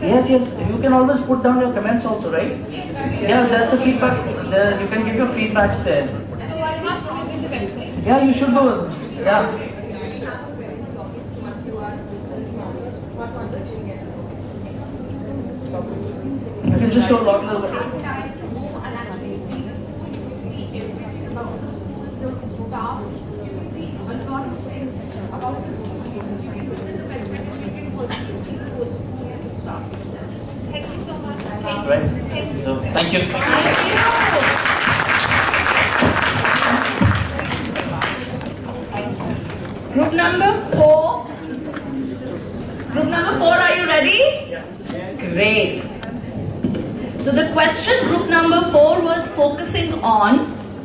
Yes, you can always put down your comments also, right? Yeah, that's a feedback. You can give your feedbacks there. So I must visit the website. Yeah, you should go. Yeah. You can just go log in. Thank you so much. Right. So, thank you. Group number 4. Group number 4, are you ready? Great. So the question group number 4 was focusing on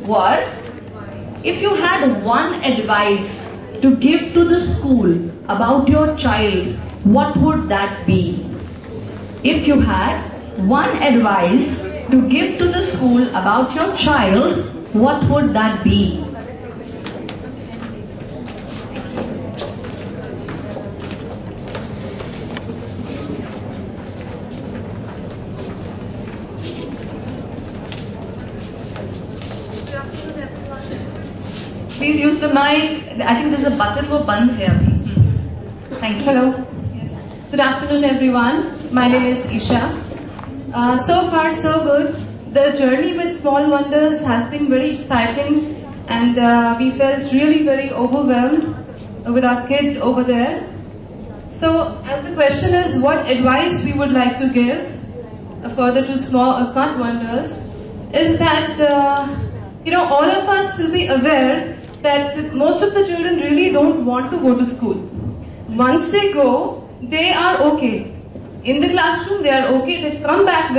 was, if you had one advice to give to the school about your child, what would that be? If you had one advice to give to the school about your child, what would that be? Please use the mic. I think there's a button for band here. Thank you. Hello. Yes. Good afternoon, everyone. My name is Isha. So far, so good. The journey with Small Wonders has been very exciting, and we felt really very overwhelmed with our kid over there. So, as the question is, what advice we would like to give further to Smart Wonders is that all of us will be aware that most of the children really don't want to go to school. Once they go, they are okay. In the classroom, they are okay. They come back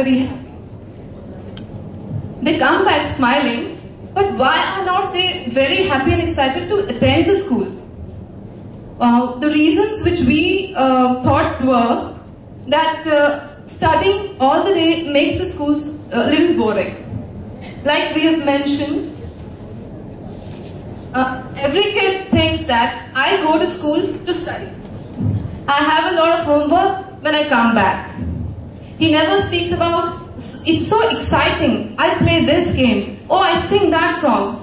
they come back smiling. But why are not they very happy and excited to attend the school? The reasons which we thought were that studying all the day makes the schools a little boring. Like we have mentioned, every kid thinks that I go to school to study. I have a lot of homework when I come back. He never speaks about, it's so exciting, I play this game, oh I sing that song,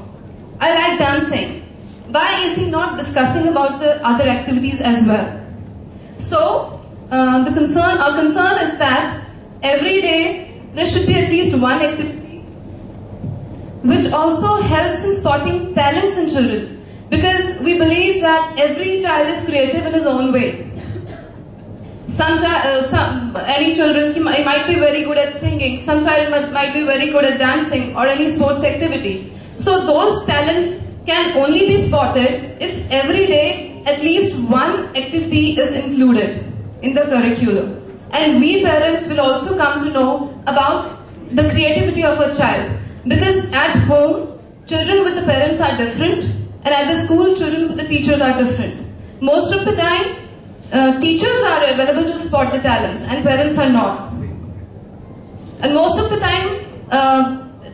I like dancing. Why is he not discussing about the other activities as well? So, our concern is that every day there should be at least one activity which also helps in spotting talents in children, because we believe that every child is creative in his own way. Any children might be very good at singing, some child might be very good at dancing or any sports activity. So those talents can only be spotted if every day at least one activity is included in the curriculum. And we parents will also come to know about the creativity of a child. Because at home, children with the parents are different, and at the school, children with the teachers are different. Most of the time, teachers are available to spot the talents, and parents are not. And most of the time,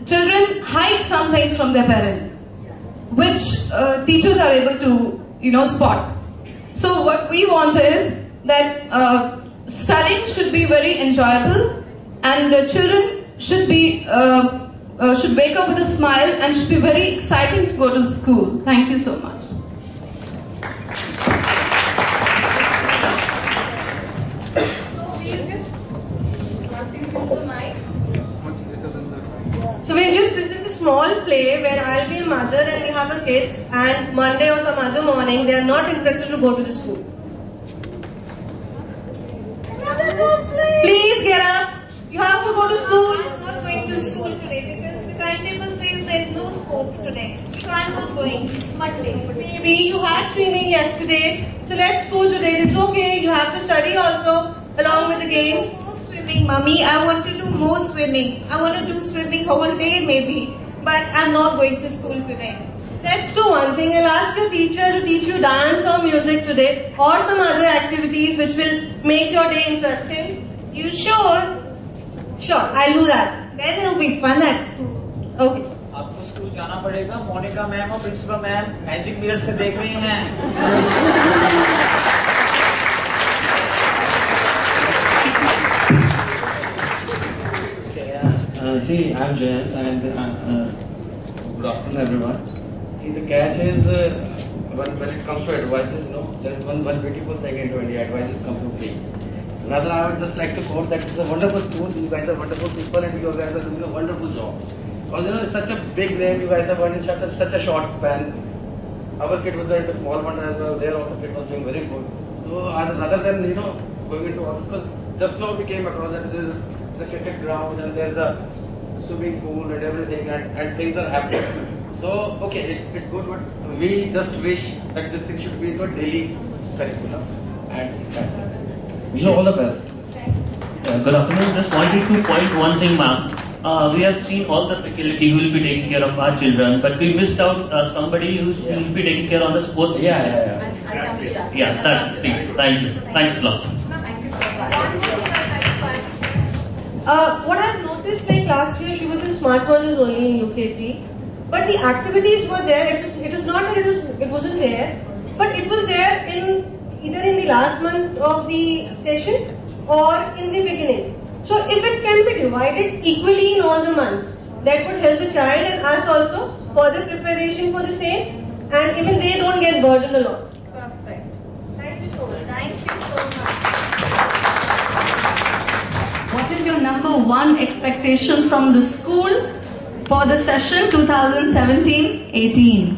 children hide some things from their parents, which teachers are able to, spot. So what we want is that studying should be very enjoyable, and children should wake up with a smile and should be very exciting to go to school. Thank you so much. So we'll just present a small play where I'll be a mother and we have a kids, and Monday or some other morning they are not interested to go to the school. Please get up. You have to go to school. I'm not going to school today because the timetable says there is no sports today. So I'm not going. It's Monday. Maybe you had swimming yesterday, so let's go today. It's okay. You have to study also along with the games. More swimming, Mummy. I want to do more swimming. I want to do swimming whole day maybe. But I'm not going to school today. Let's do one thing. I'll ask your teacher to teach you dance or music today, or some other activities which will make your day interesting. You sure? Sure, I'll do that. Then it'll be fun at school. Okay. आपको school जाना पड़ेगा. Monika ma'am और principal ma'am magic mirror से देख रही हैं. See, I'm Jayant, and good afternoon, everyone. See, the catch is when it comes to advices, there is one beautiful saying in India: advices come to free. Rather, I would just like to quote that it's a wonderful school. You guys are wonderful people, and you guys are doing a wonderful job. Because it's such a big name. You guys have earned in such a short span. Our kid was there into small fund as well. Their also kid was doing very good. So rather than going into all this, because just now we came across that there's a cricket ground and there's a swimming pool and everything, and things are happening. So okay, it's good, but we just wish that this thing should be in a daily curriculum. And that's it. Wish you all the best. Good afternoon. Just wanted to point one thing, ma'am. We have seen all the faculty who will be taking care of our children, but we missed out somebody who will be taking care of the sports. Yeah, that please. Thank you. Thanks a lot. Thank you so much. What I've noticed, like last year, she was in Smart Wonders only in UKG, but the activities were there. It is not that it wasn't there, but it was there either in the last month of the session or in the beginning. So if it can be divided equally in all the months, that would help the child and us also for the preparation for the same, and even they don't get burdened a lot. Perfect. Thank you so much. Thank you so much. What is your number one expectation from the school for the session 2017-18?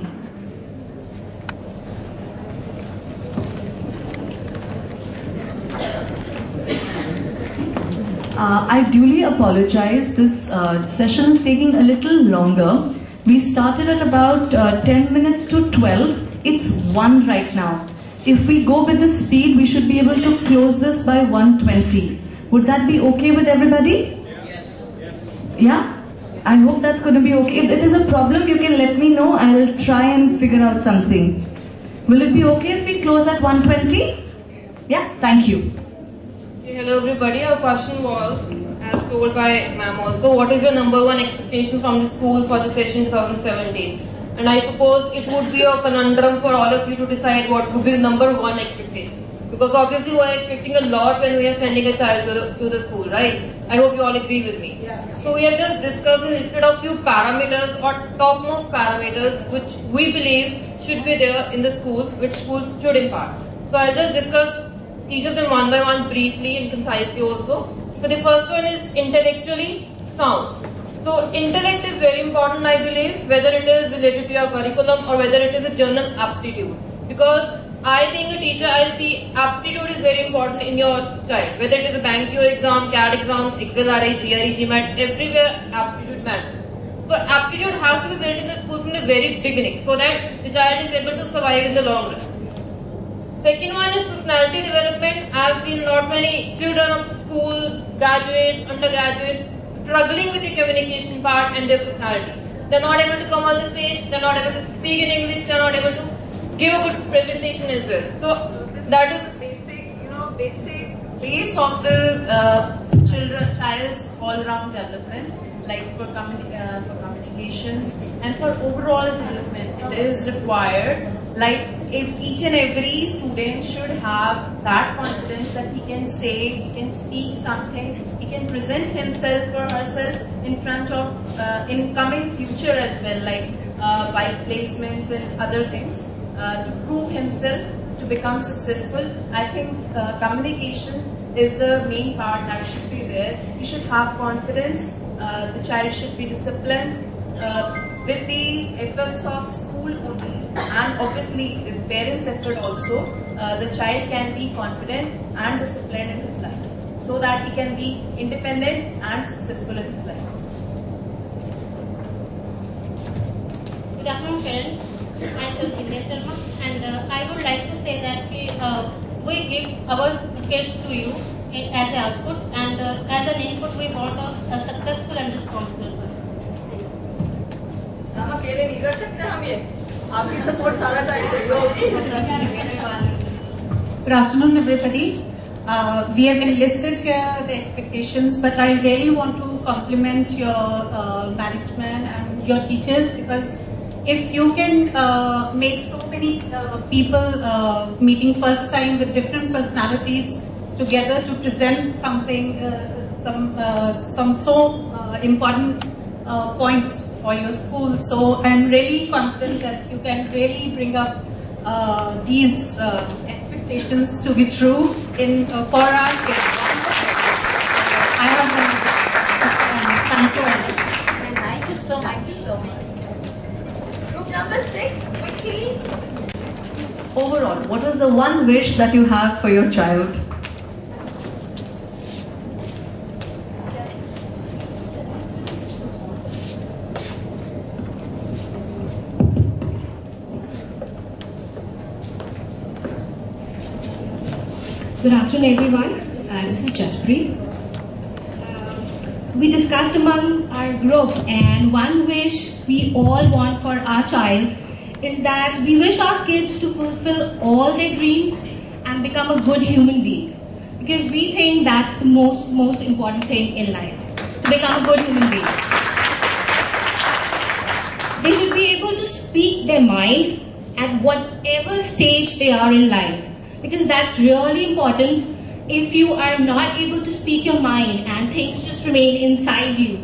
I duly apologize. This session is taking a little longer. We started at about 10 minutes to 12. It's 1 right now. If we go with the speed, we should be able to close this by 1:20. Would that be okay with everybody? Yes. Yeah? I hope that's going to be okay. If it is a problem, you can let me know. I'll try and figure out something. Will it be okay if we close at 1:20? Yeah? Thank you. Hello everybody, our question was, as told by ma'am also, what is your number one expectation from the school for the session 2017? And I suppose it would be a conundrum for all of you to decide what would be the number one expectation. Because obviously we are expecting a lot when we are sending a child to the school, right? I hope you all agree with me. Yeah. So we have just discussed and listed a few parameters or topmost parameters which we believe should be there in the school, which schools should impart. So I'll just discuss each of them one by one briefly and concisely also. So the first one is intellectually sound. So intellect is very important, I believe, whether it is related to your curriculum or whether it is a general aptitude. Because I being a teacher, I see aptitude is very important in your child. Whether it is a BankPure exam, CAT exam, XLRA, GRE, GMAT, everywhere aptitude matters. So aptitude has to be built in the school from the very beginning so that the child is able to survive in the long run. Second one is personality development. I've seen not many children of schools, graduates, undergraduates struggling with the communication part and their personality. They're not able to come on the stage, they're not able to speak in English, they're not able to give a good presentation as well. So that is the basic base of the child's all-round development, like for communications and for overall development. It is required. Like if each and every student should have that confidence that he can say, he can speak something, he can present himself or herself in front of in coming future as well, like by placements and other things, to prove himself, to become successful. I think communication is the main part that should be there. He should have confidence. The child should be disciplined with the efforts of school only, and obviously with parents' effort also. The child can be confident and disciplined in his life, so that he can be independent and successful in his life. Good afternoon, parents. Myself, Vidya Sharma, and I would like to say that we give our kids to you as an output, and as an input we want a successful and responsible person. हम अकेले नहीं कर सकते, हम ये आपकी support सारा time चाहिए. Good afternoon, everybody. We have enlisted here the expectations, but I really want to compliment your management and your teachers, because if you can make so many people meeting first time with different personalities together to present something, some so important points for your school. So I'm really confident that you can really bring up these expectations to be true in for our kids. I have thank you very much. And thank you so much. Group number 6, quickly. Overall, what was the one wish that you have for your child? Good afternoon, everyone. This is Jaspreet. We discussed among our group, and one wish we all want for our child is that we wish our kids to fulfill all their dreams and become a good human being, because we think that's the most important thing in life, to become a good human being. They should be able to speak their mind at whatever stage they are in life, because that's really important. If you are not able to speak your mind and things just remain inside you,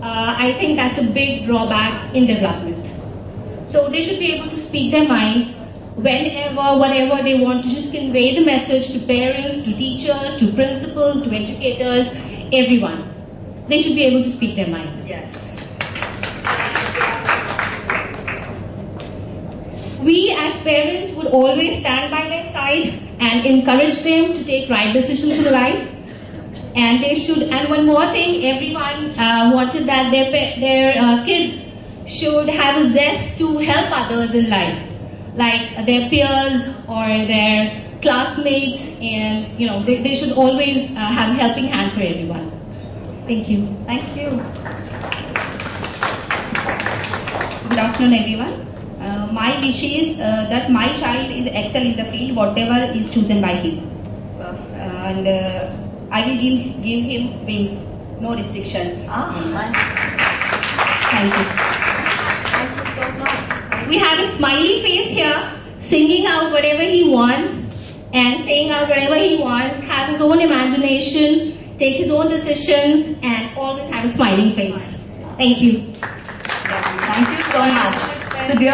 I think that's a big drawback in development. So they should be able to speak their mind whenever, whatever they want, to just convey the message to parents, to teachers, to principals, to educators, everyone. They should be able to speak their mind. Yes. We as parents would always stand by their side and encourage them to take right decisions in life. And they should, and one more thing, everyone wanted that their kids should have a zest to help others in life, like their peers or their classmates, and they should always have a helping hand for everyone. Thank you. Thank you. Good afternoon, everyone. My wish is that my child is excel in the field, whatever is chosen by him. And I will give him wings, no restrictions. Thank you. Thank you so much. We have a smiley face here, singing out whatever he wants and saying out whatever he wants, have his own imagination, take his own decisions, and always have a smiling face. Thank you. Thank you so much. So dear,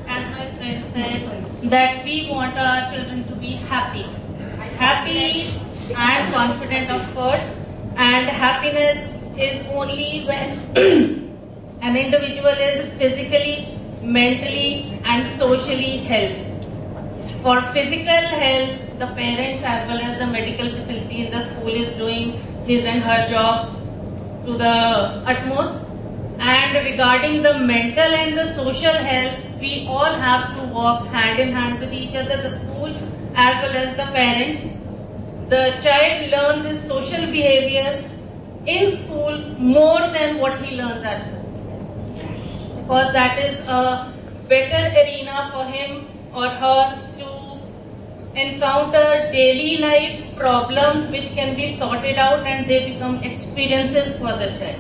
as my friend said, that we want our children to be happy and confident, of course. And happiness is only when an individual is physically, mentally, and socially healthy. For physical health, the parents as well as the medical facility in the school is doing his and her job to the utmost. And regarding the mental and the social health, we all have to walk hand in hand with each other, the school as well as the parents. The child learns his social behavior in school more than what he learns at home. Because that is a better arena for him or her to encounter daily life problems which can be sorted out and they become experiences for the child.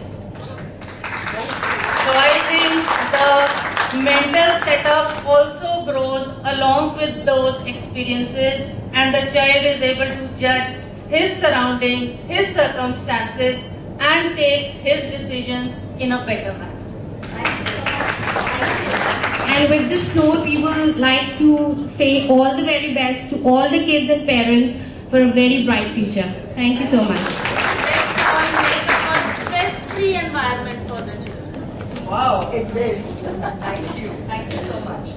So I think the mental setup also grows along with those experiences and the child is able to judge his surroundings, his circumstances and take his decisions in a better manner. And with this note, we would like to say all the very best to all the kids and parents for a very bright future. Thank you so much. Let's all make a stress-free environment for the children. Wow, it is. Thank you. Thank you so much.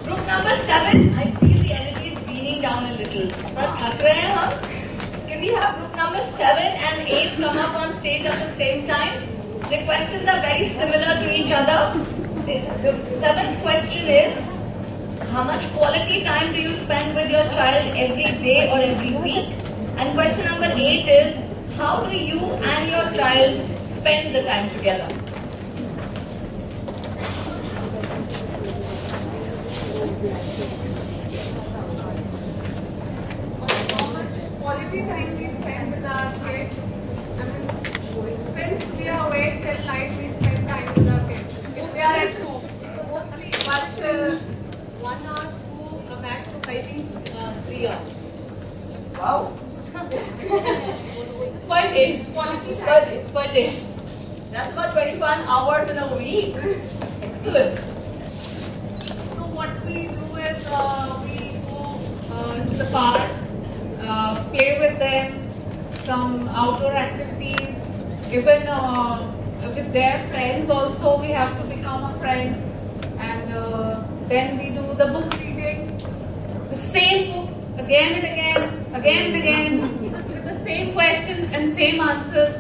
Group number 7, I feel the energy is beaming down a little. But can we have group number 7 and 8 come up on stage at the same time? The questions are very similar to each other. The 7th question is, how much quality time do you spend with your child every day or every week? And question number 8 is, how do you and your child spend the time together? Quality time we spend with our kids. I mean, since we are awake till night, we spend time with our kids. If they are at home, mostly but 1 hour to a max of I think 3 hours. Wow. Per day. Quality time. Per day. That's about 21 hours in a week. Excellent. So what we do is we go to the park, play with them, some outdoor activities, even with their friends also we have to become a friend, and then we do the book reading, the same book again and again, with the same question and same answers,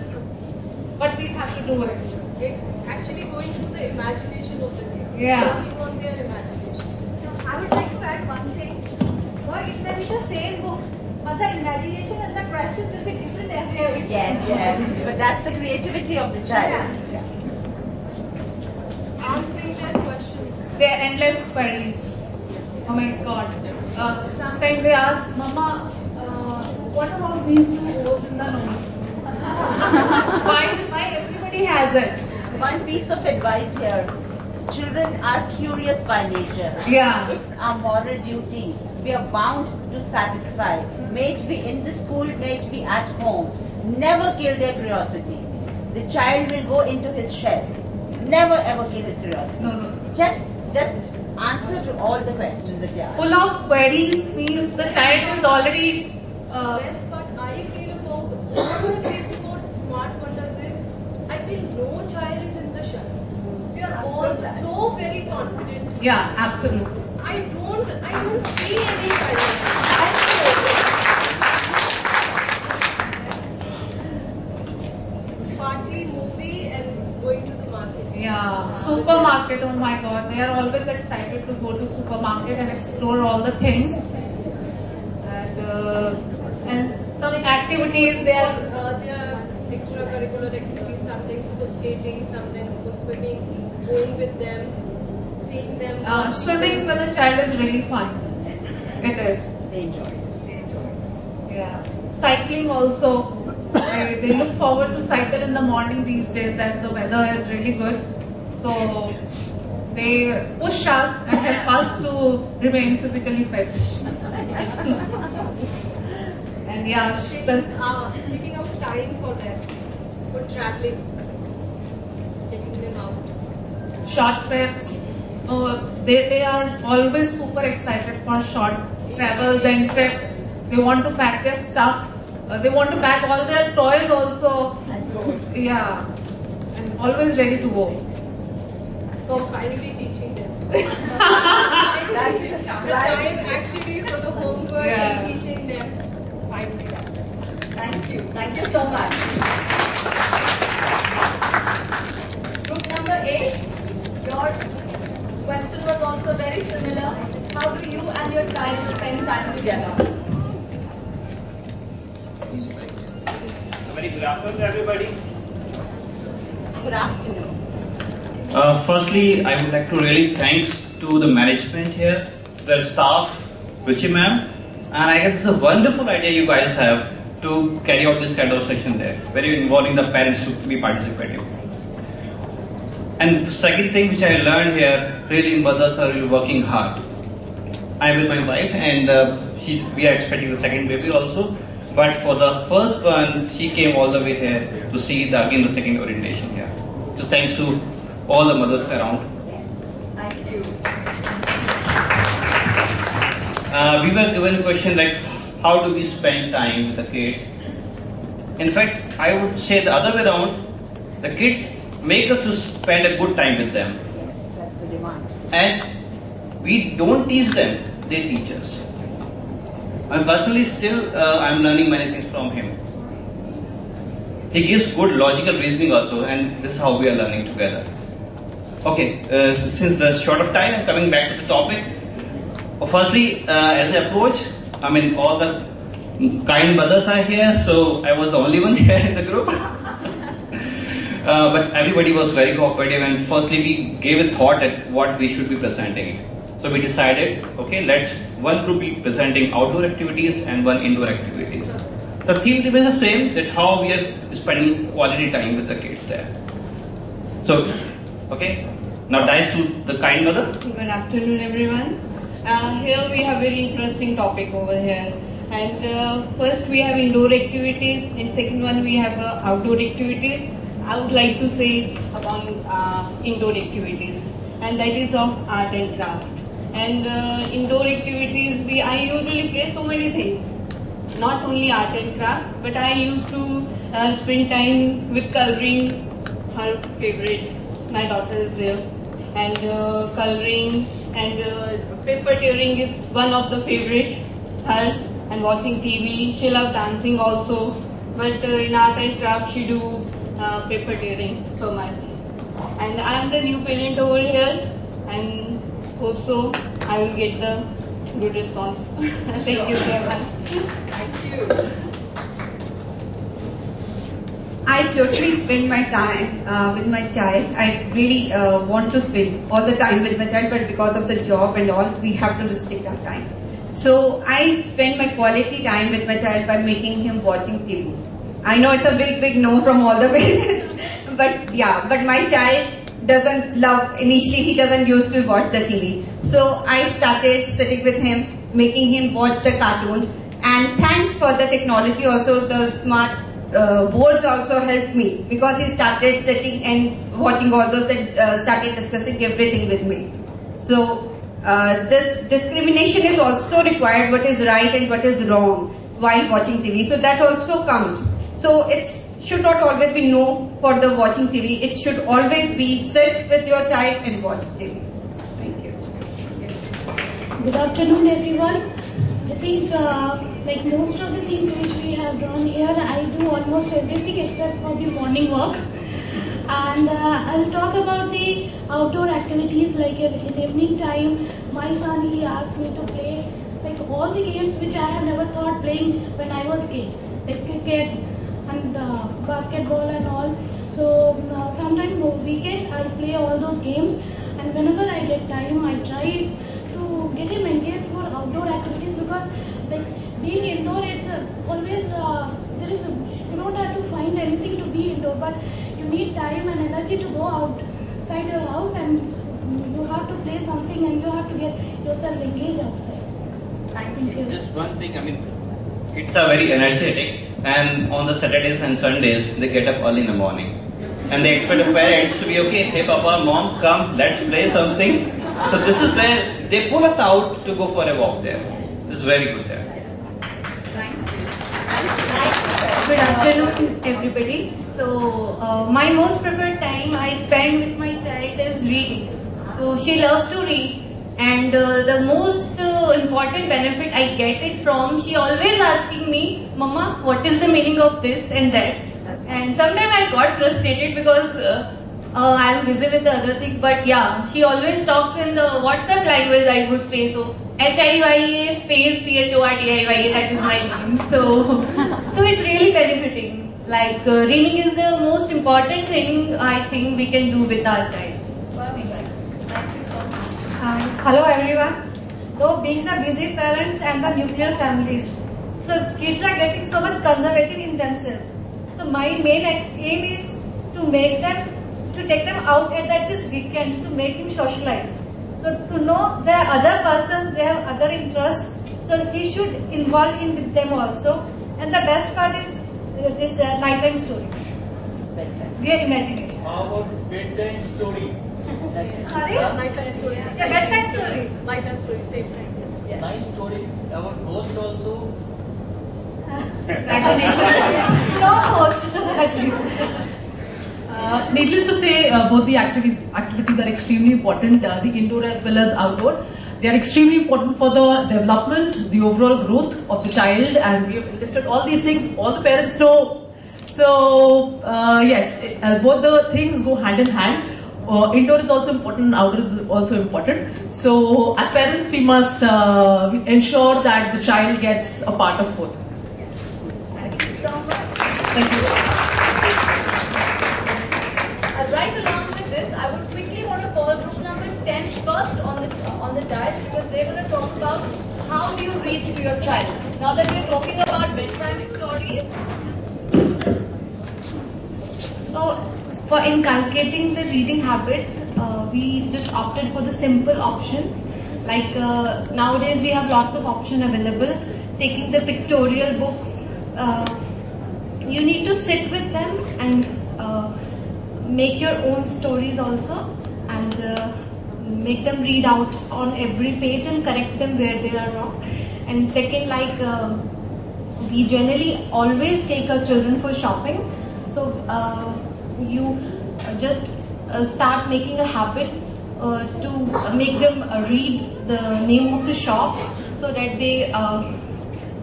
but we have to do it. It's actually going through the imagination of the kids. Yeah. Working on their imagination. I would like to add one thing. It may be the same book, but the imagination and the questions will be different every week. Yes. But that's the creativity of the child. Yeah. Answering their questions, their endless queries. Oh my God. Sometimes they ask, Mama, what about these 2 holes in the nose? Why everybody has it? One piece of advice here. Children are curious by nature. Yeah. It's our moral duty. We are bound to satisfy. May it be in the school, may it be at home. Never kill their curiosity. The child will go into his shell. Never ever kill his curiosity. No. Just answer to all the questions that they ask. Full of queries means the child is already. Best part I feel about all the kids about Smart Wonders is, I feel no child is in the shell. They are all so very confident. Yeah, absolutely. I don't see any child. Party, movie, and going to the market. Yeah, supermarket. Oh my God, they are always excited to go to supermarket and explore all the things. And some activities they are. Their extracurricular activities. Sometimes for skating, sometimes for swimming. Going with them, seeing them. Swimming with a child is really fun. It is. They enjoy it. Yeah. Cycling also. They look forward to cycle in the morning these days as the weather is really good. So they push us and help us to remain physically fit. And yeah, she does. Taking out time for them, for traveling, taking them out. Short trips. They are always super excited for short travels and trips. They want to pack their stuff. They want to pack all their toys also. Yeah. And always ready to go. So finally teaching them. That's the time actually for the homework and teaching them. Finally. Thank you. Thank you so much. Group number 8. stand together. Very good afternoon, everybody. Good afternoon. Firstly, I would like to really thanks to the management here, the staff, Ruchi ma'am, and I guess it's a wonderful idea you guys have to carry out this kind of session there, very involving the parents to be participating. And second thing which I learned here, really mothers are really working hard. I'm with my wife and we are expecting the second baby also. But for the first one, she came all the way here to see again the second orientation here. So thanks to all the mothers around. Thank you. We were given a question like, how do we spend time with the kids? In fact, I would say the other way around, the kids make us to spend a good time with them. Yes, that's the demand. And we don't teach them, they teach us. And personally still, I'm learning many things from him. He gives good logical reasoning also, and this is how we are learning together. Okay, since the short of time, I'm coming back to the topic. Firstly, as I approach, I mean all the kind mothers are here, so I was the only one here in the group. But everybody was very cooperative, and firstly we gave a thought at what we should be presenting it. So we decided, okay, let's one group be presenting outdoor activities and one indoor activities. The theme remains the same, that how we are spending quality time with the kids there. So, okay, now dice to the kind mother. Good afternoon, everyone. Here we have very interesting topic over here. And first we have indoor activities, and second one we have outdoor activities. I would like to say about indoor activities, and that is of art and craft. And indoor activities, I usually play so many things. Not only art and craft, but I used to spend time with coloring, her favorite. My daughter is there. And coloring and paper tearing is one of the favorite, her. And watching TV, she loves dancing also. But in art and craft, she do paper tearing so much. And I am the new parent over here, and hope so I will get the good response. Thank you so much. Thank you. I totally spend my time with my child. I really want to spend all the time with my child, but because of the job and all, we have to restrict our time. So I spend my quality time with my child by making him watching TV. I know it's a big no from all the parents, but yeah, but my child doesn't love, initially he doesn't used to watch the TV. So I started sitting with him, making him watch the cartoons, and thanks for the technology also, the smart boards also helped me, because he started sitting and watching all those and started discussing everything with me. So this discrimination is also required, what is right and what is wrong while watching TV. So that also comes. So it should not always be no for the watching TV. It should always be sit with your child and watch TV. Thank you. Good afternoon, everyone. I think like most of the things which we have drawn here, I do almost everything except for the morning walk. And I'll talk about the outdoor activities, like in evening time. My son, he asked me to play like all the games which I have never thought playing when I was kid, like cricket and basketball and all. So sometime weekend I'll play all those games, and whenever I get time, I try to get him engaged for outdoor activities, because like being indoor, it's always you don't have to find anything to be indoor, but you need time and energy to go outside your house, and you have to play something, and you have to get yourself engaged outside. Thank you. Just one thing, I mean, kids are very energetic, and on the Saturdays and Sundays, they get up early in the morning. And they expect the parents to be, okay, hey papa, mom, come, let's play something. So this is where they pull us out to go for a walk there. This is very good there. Good afternoon, everybody. So, my most preferred time I spend with my child is reading. So, she loves to read, and the most important benefit I get it from, she always asking me, Mama, what is the meaning of this and that? And sometimes I got frustrated because I'm busy with the other thing, but yeah, she always talks in the WhatsApp language, I would say so. HIYA space CHORTIYA, that is my name. So it's really benefiting. Like reading is the most important thing I think we can do with our child. Thank you so much. Hello everyone. Though being the busy parents and the nuclear families, so kids are getting so much conservative in themselves. So my main aim is to take them out at these weekends to make him socialize. So to know there are other persons, they have other interests, so he should involve in with them also. And the best part is this nighttime stories. Their imagination. How about bedtime story? Sorry? Nighttime stories. Yeah, bedtime story. Nighttime story, same time. Yeah. Nice stories about ghost also. No host, at least. Needless to say, both the activities are extremely important, the indoor as well as outdoor. They are extremely important for the development, the overall growth of the child, and we have listed all these things, all the parents know. So, yes, both the things go hand in hand. Indoor is also important, outdoor is also important. So, as parents, we must ensure that the child gets a part of both. Thank you so much. Thank you. Right along with this, I would quickly want to call group number 10 first on the dais, because they're going to talk about how do you read to your child. Now that we're talking about bedtime stories. So, for inculcating the reading habits, we just opted for the simple options. Like nowadays we have lots of options available. Taking the pictorial books, you need to sit with them and make your own stories also, and make them read out on every page and correct them where they are wrong. And second, like we generally always take our children for shopping, so you just start making a habit to make them read the name of the shop, so that they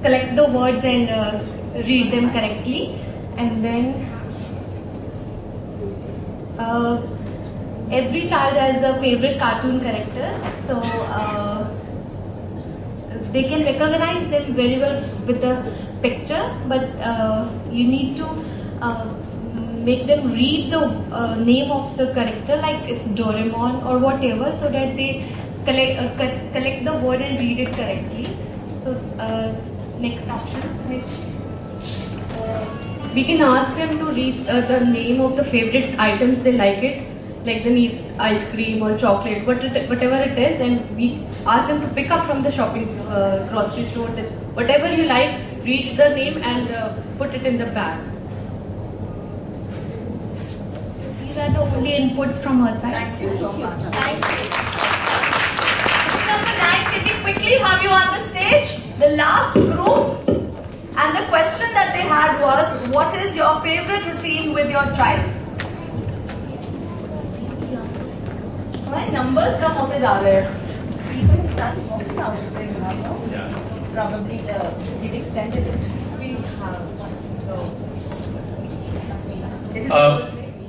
collect the words and read them correctly. And then every child has a favorite cartoon character, so they can recognize them very well with the picture, but you need to make them read the name of the character, like it's Doraemon or whatever, so that they collect the word and read it correctly. So next options, we can ask them to read the name of the favorite items they like it, like they need ice cream or chocolate, whatever it is, and we ask them to pick up from the shopping grocery store, whatever you like, read the name and put it in the bag. These are the only inputs from our side. Thank you so much. Thank you. Number 9, can we quickly have you on the stage? The last group. And the question that they had was, what is your favorite routine with your child? When numbers come out with other, people start walking out of the probably we've extended it. We have one.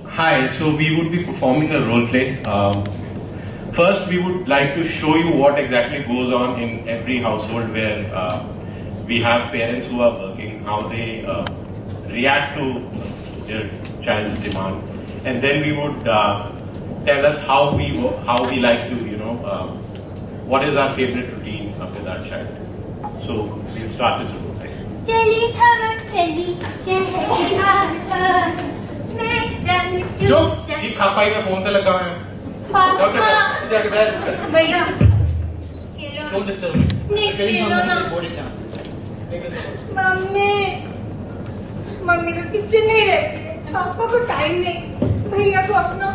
Hi, so we would be performing a role play. First, we would like to show you what exactly goes on in every household where we have parents who are working, how they react to their child's demand, and then we would tell us how we like to, what is our favorite routine with our child. So we'll start this role play. चुप, ये खापाई में phone पे लगा है। भैया, Don't disturb me. Mummy तो kitchen नहीं रहती है, पापा को टाइम नहीं, भैया को अपना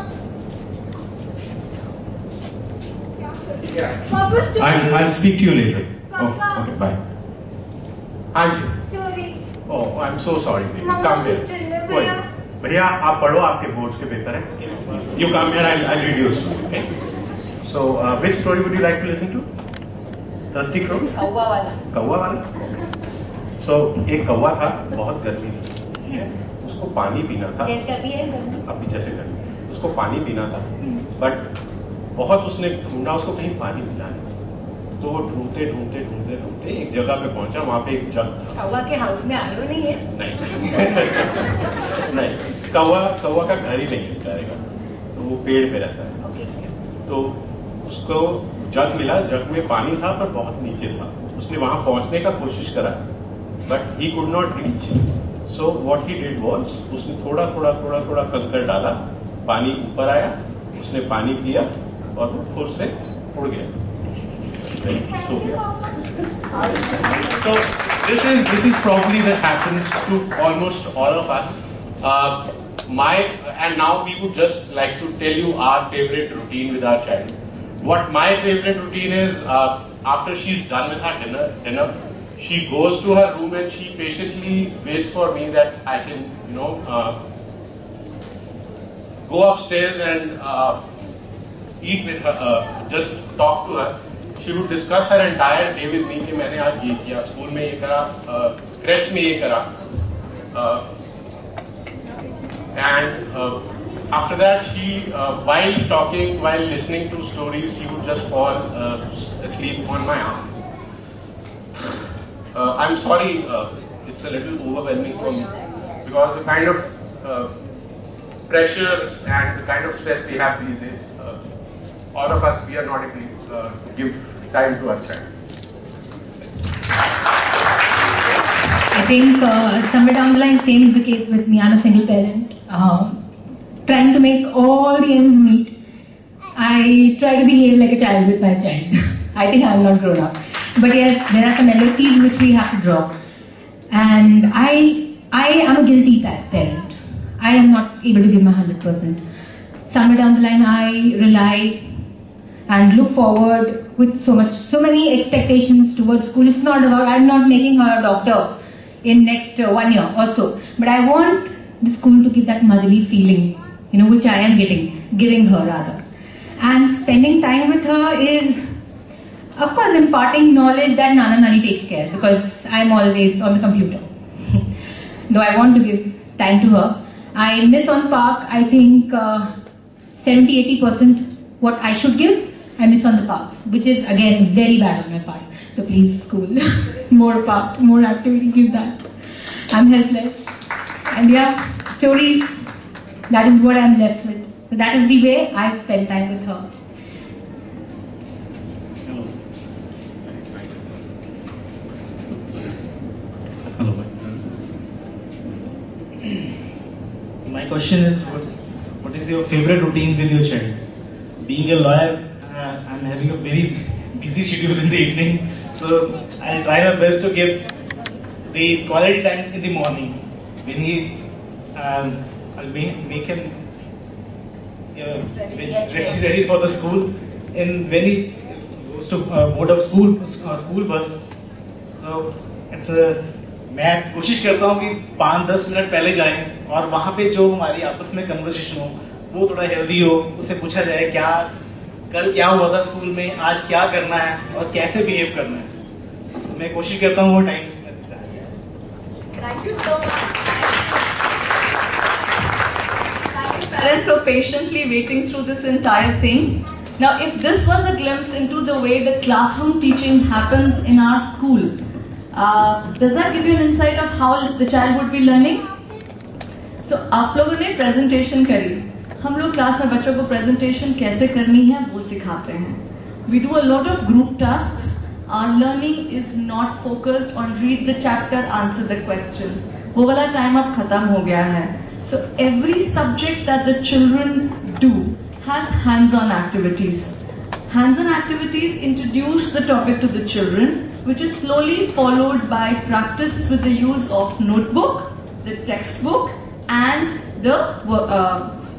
I'll speak to you later. Oh, okay, bye. Hi. Oh, I'm so sorry, baby. Come here. Wait. भैया आप पढ़ो, आपके बोर्ड्स के पेपर हैं. You come here, I'll read you a story. Okay? So, which story would you like to listen to? Thirsty Crow? कौवा वाला. कौवा वाला? So, एक कौवा था, बहुत गर्मी थी. उसको पानी पीना था. जैसे अभी है गर्मी. अभी जैसे गर्मी. उसको पानी पीना था. But बहुत उसने ढूंढा, उसको कहीं पानी मिला नहीं. तो वो ढूंढते ढूंढते ढूंढते ढूंढते एक जगह पे पहुंचा, वहां पे एक जग था। कौवा के हाउस में आलू नहीं है? नहीं नहीं, कौवा का घर ही नहीं है बेचारे का, तो वो पेड़ पे रहता है। तो उसको जग मिला, जग में पानी था पर बहुत नीचे था। उसने वहां पहुंचने का कोशिश करा, but he could not reach. So what he did was, उसने थोड़ा थोड़ा थोड़ा थोड़ा कंकर डाला, पानी ऊपर आया, उसने पानी पिया और वो फुर से उड़ गया। So this is probably that happens to almost all of us. And now we would just like to tell you our favorite routine with our child. What my favorite routine is, after she's done with her dinner, she goes to her room and she patiently waits for me that I can, go upstairs and eat with her, just talk to her. She would discuss her entire day with me कि मैंने आज ये किया, school में ये करा, creche में ये करा, and after that she, while talking, while listening to stories, she would just fall asleep on my arm. I'm sorry, it's a little overwhelming for me because the kind of pressure and the kind of stress we have these days, all of us, we are not able to give time to our child. I think somewhere down the line, same is the case with me. I'm a single parent, trying to make all the ends meet. I try to behave like a child with my child. I think I'm not grown up, but yes, there are some LOCs which we have to draw. And I am a guilty parent. I am not able to give my 100%. Somewhere down the line, I rely and look forward with so many expectations towards school. It's not about, I'm not making her a doctor in next 1 year or so, but I want the school to give that motherly feeling, which I am giving her rather. And spending time with her is, of course, imparting knowledge that Nana Nani takes care, because I'm always on the computer. Though I want to give time to her. I miss on park, I think 70-80% what I should give, I miss on the parks, which is again very bad on my part. So please, school, more park, more activity, give that. I'm helpless. And yeah, stories, that is what I'm left with. So that is the way I spend time with her. My question is, what is your favorite routine with your child? Being a lawyer, I'm having a very busy schedule in the evening, so I'll try my best to give the quality time in the morning. When I'll make him ready for the school, and when he goes to board of school bus, so it's मैं कोशिश करता हूँ कि 5-10 minute पहले जाएं और वहाँ पे जो हमारी आपस में कन्वर्सेशन हो वो थोड़ा हेल्दी हो, उससे पूछा जाए कल क्या हुआ था स्कूल में, आज क्या करना है और कैसे बिहेव करना है। मैं कोशिश करता हूँ वो टाइम इसमें देता है। Thank you so much. Thank you parents for patiently waiting through this entire thing. Now if this was a glimpse into the way the classroom teaching happens in our school, does that give you an insight of how the child would be learning? So आप लोगों ने presentation करी, हम लोग class में बच्चों को presentation कैसे करनी है वो सिखाते हैं. We do a lot of group tasks. Our learning is not focused on read the chapter, answer the questions. वो वाला time अब खत्म हो गया है. So every subject that the children do has hands-on activities. Hands-on activities introduce the topic to the children, which is slowly followed by practice with the use of notebook, the textbook, and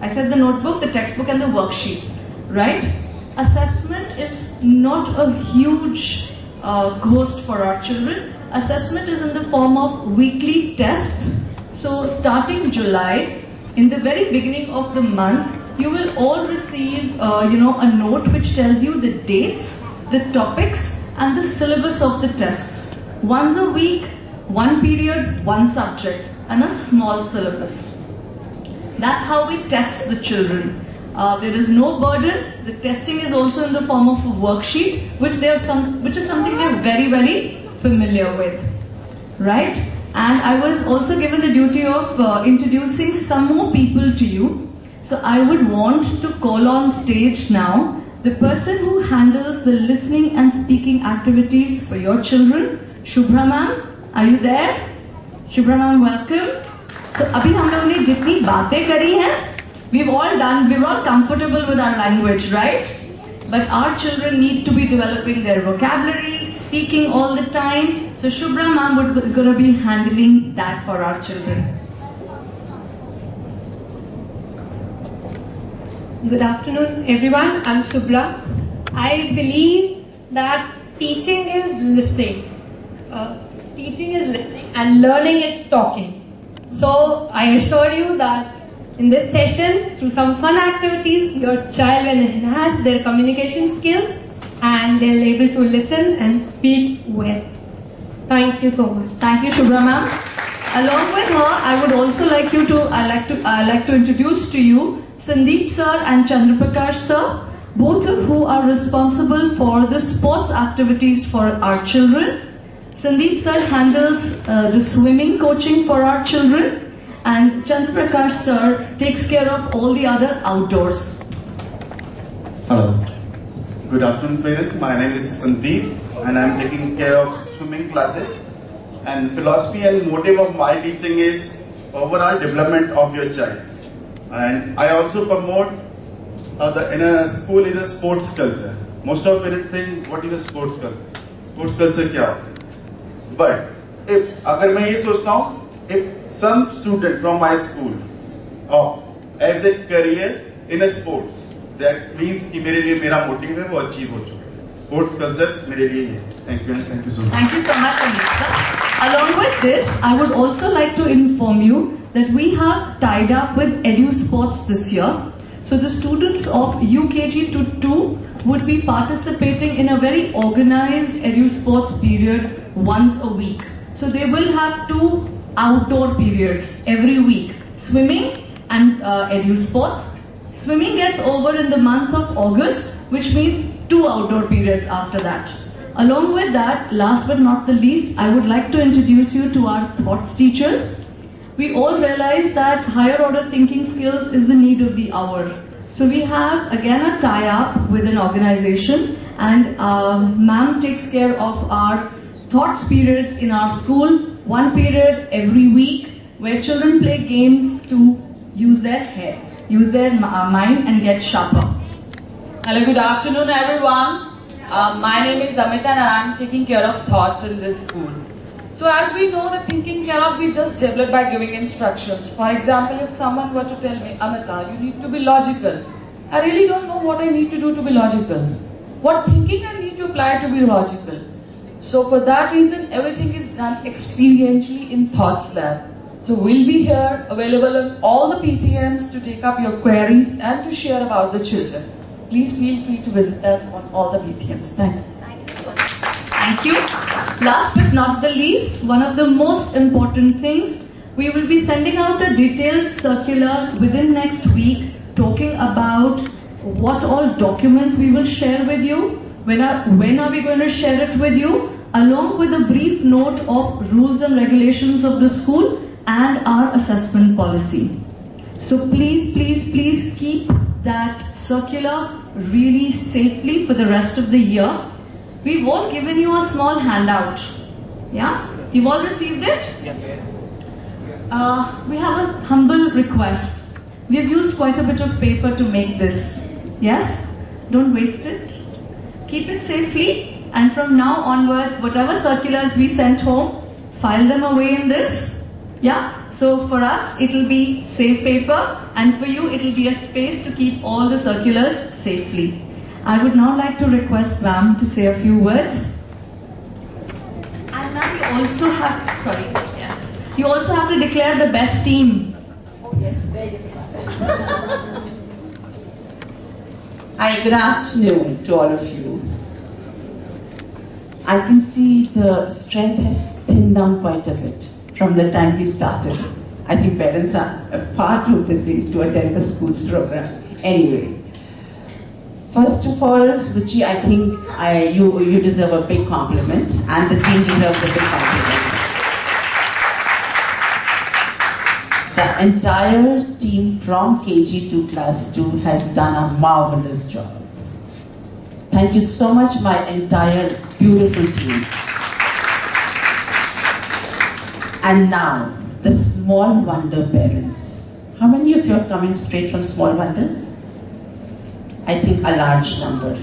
I said the notebook, the textbook, and the worksheets, right? Assessment is not a huge ghost for our children. Assessment is in the form of weekly tests. So starting July, in the very beginning of the month, you will all receive, a note which tells you the dates, the topics, and the syllabus of the tests. Once a week, one period, one subject, and a small syllabus. That's how we test the children. There is no burden. The testing is also in the form of a worksheet, which is something they're very, very familiar with, right? And I was also given the duty of introducing some more people to you. So I would want to call on stage now the person who handles the listening and speaking activities for your children, Shubhra ma'am. Are you there? Shubhra ma'am, welcome. So abhi hum log ne jitni baatein kari hain, we're all comfortable with our language, right? But our children need to be developing their vocabulary, speaking all the time. So Shubhra ma'am is going to be handling that for our children. Good afternoon, everyone. I'm Shubhra. I believe that teaching is listening. Teaching is listening and learning is talking. So I assure you that in this session, through some fun activities, your child will enhance their communication skills and they'll be able to listen and speak well. Thank you so much. Thank you, Shubhra ma'am. Along with her, I would also like to introduce to you Sandeep sir and Chandraprakash sir, both of who are responsible for the sports activities for our children. Sandeep sir handles the swimming coaching for our children. And Chandraprakash sir takes care of all the other outdoors. Hello. Good afternoon, parents. My name is Sandeep and I am taking care of swimming classes. And philosophy and motive of my teaching is overall development of your child. And I also promote in a school is a sports culture. Most of parents think, what is a sports culture? Sports culture क्या होता है? But if अगर मैं ये सोचता हूँ, if some student from my school as a career in a sports, that means कि मेरे लिए मेरा motive है वो achieve हो चुका है. Sports culture मेरे लिए है. Thank you so much. Thank you so much, Anita. Along with this, I would also like to inform you that we have tied up with Edu Sports this year. So the students of UKG to 2 would be participating in a very organized Edu Sports period once a week. So they will have 2 outdoor periods every week, swimming and Edu Sports. Swimming gets over in the month of August, which means 2 outdoor periods after that. Along with that, last but not the least, I would like to introduce you to our thoughts teachers. We all realize that higher order thinking skills is the need of the hour. So we have again a tie-up with an organization, and ma'am takes care of our thoughts periods in our school, 1 period every week, where children play games to use their head, use their mind and get sharper. Hello, good afternoon everyone. My name is Amita and I am taking care of thoughts in this school. So as we know that thinking cannot be just developed by giving instructions. For example, if someone were to tell me, Amita, you need to be logical. I really don't know what I need to do to be logical. What thinking I need to apply to be logical. So for that reason, everything is done experientially in Thoughts Lab. So we'll be here available on all the PTMs to take up your queries and to share about the children. Please feel free to visit us on all the PTMs. Thank you. Thank you so much. Thank you. Last but not the least, one of the most important things, we will be sending out a detailed circular within next week talking about what all documents we will share with you, when are we going to share it with you, along with a brief note of rules and regulations of the school and our assessment policy. So please, please, please keep that circular really safely for the rest of the year. We've all given you a small handout. Yeah? You've all received it? Yes. We have a humble request. We've used quite a bit of paper to make this. Yes? Don't waste it. Keep it safely, and from now onwards, whatever circulars we sent home, file them away in this. Yeah? So for us, it will be safe paper, and for you, it will be a space to keep all the circulars safely. I would now like to request ma'am to say a few words. And now you also have, you also have to declare the best team. Oh yes, very difficult. Hi, good afternoon to all of you. I can see the strength has thinned down quite a bit from the time we started. I think parents are far too busy to attend the school's program. Anyway, first of all, Ruchi, I think you deserve a big compliment, and the team deserves a big compliment. The entire team from KG to Class 2 has done a marvelous job. Thank you so much, my entire beautiful team. And now, the Small Wonder parents. How many of you are coming straight from Small Wonders? I think a large number.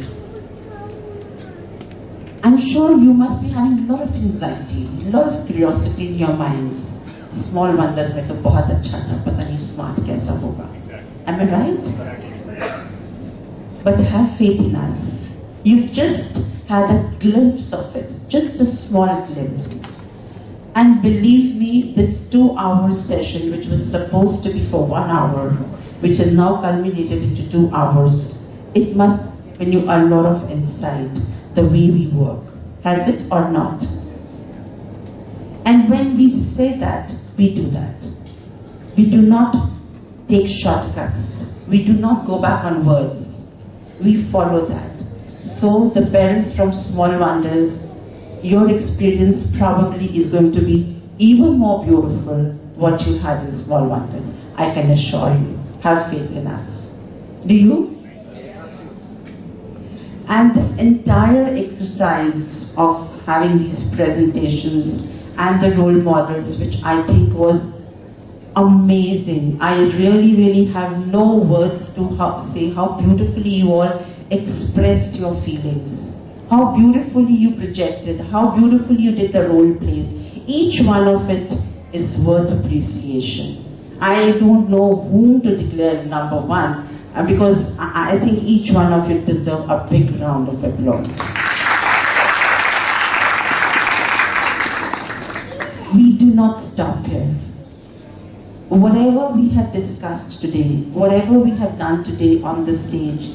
I'm sure you must be having a lot of anxiety, a lot of curiosity in your minds. Small Wonders में तो बहुत अच्छा था, पता नहीं smart कैसा होगा. Am I right? But have faith in us. You've just had a glimpse of it, just a small glimpse. And believe me, this 2-hour session, which was supposed to be for 1 hour, which has now culminated into 2 hours, it must give you a lot of insight, the way we work. Has it or not? And when we say that, we do that. We do not take shortcuts. We do not go back on words. We follow that. So the parents from Small Wonders, your experience probably is going to be even more beautiful what you had in Small Wonders. I can assure you. Have faith in us. Do you? And this entire exercise of having these presentations and the role models, which I think was amazing. I really have no words to say how beautifully you all expressed your feelings, how beautifully you projected, how beautifully you did the role plays. Each one of it is worth appreciation. I don't know whom to declare number one, because I think each one of you deserve a big round of applause. We do not stop here. Whatever we have discussed today, whatever we have done today on the stage,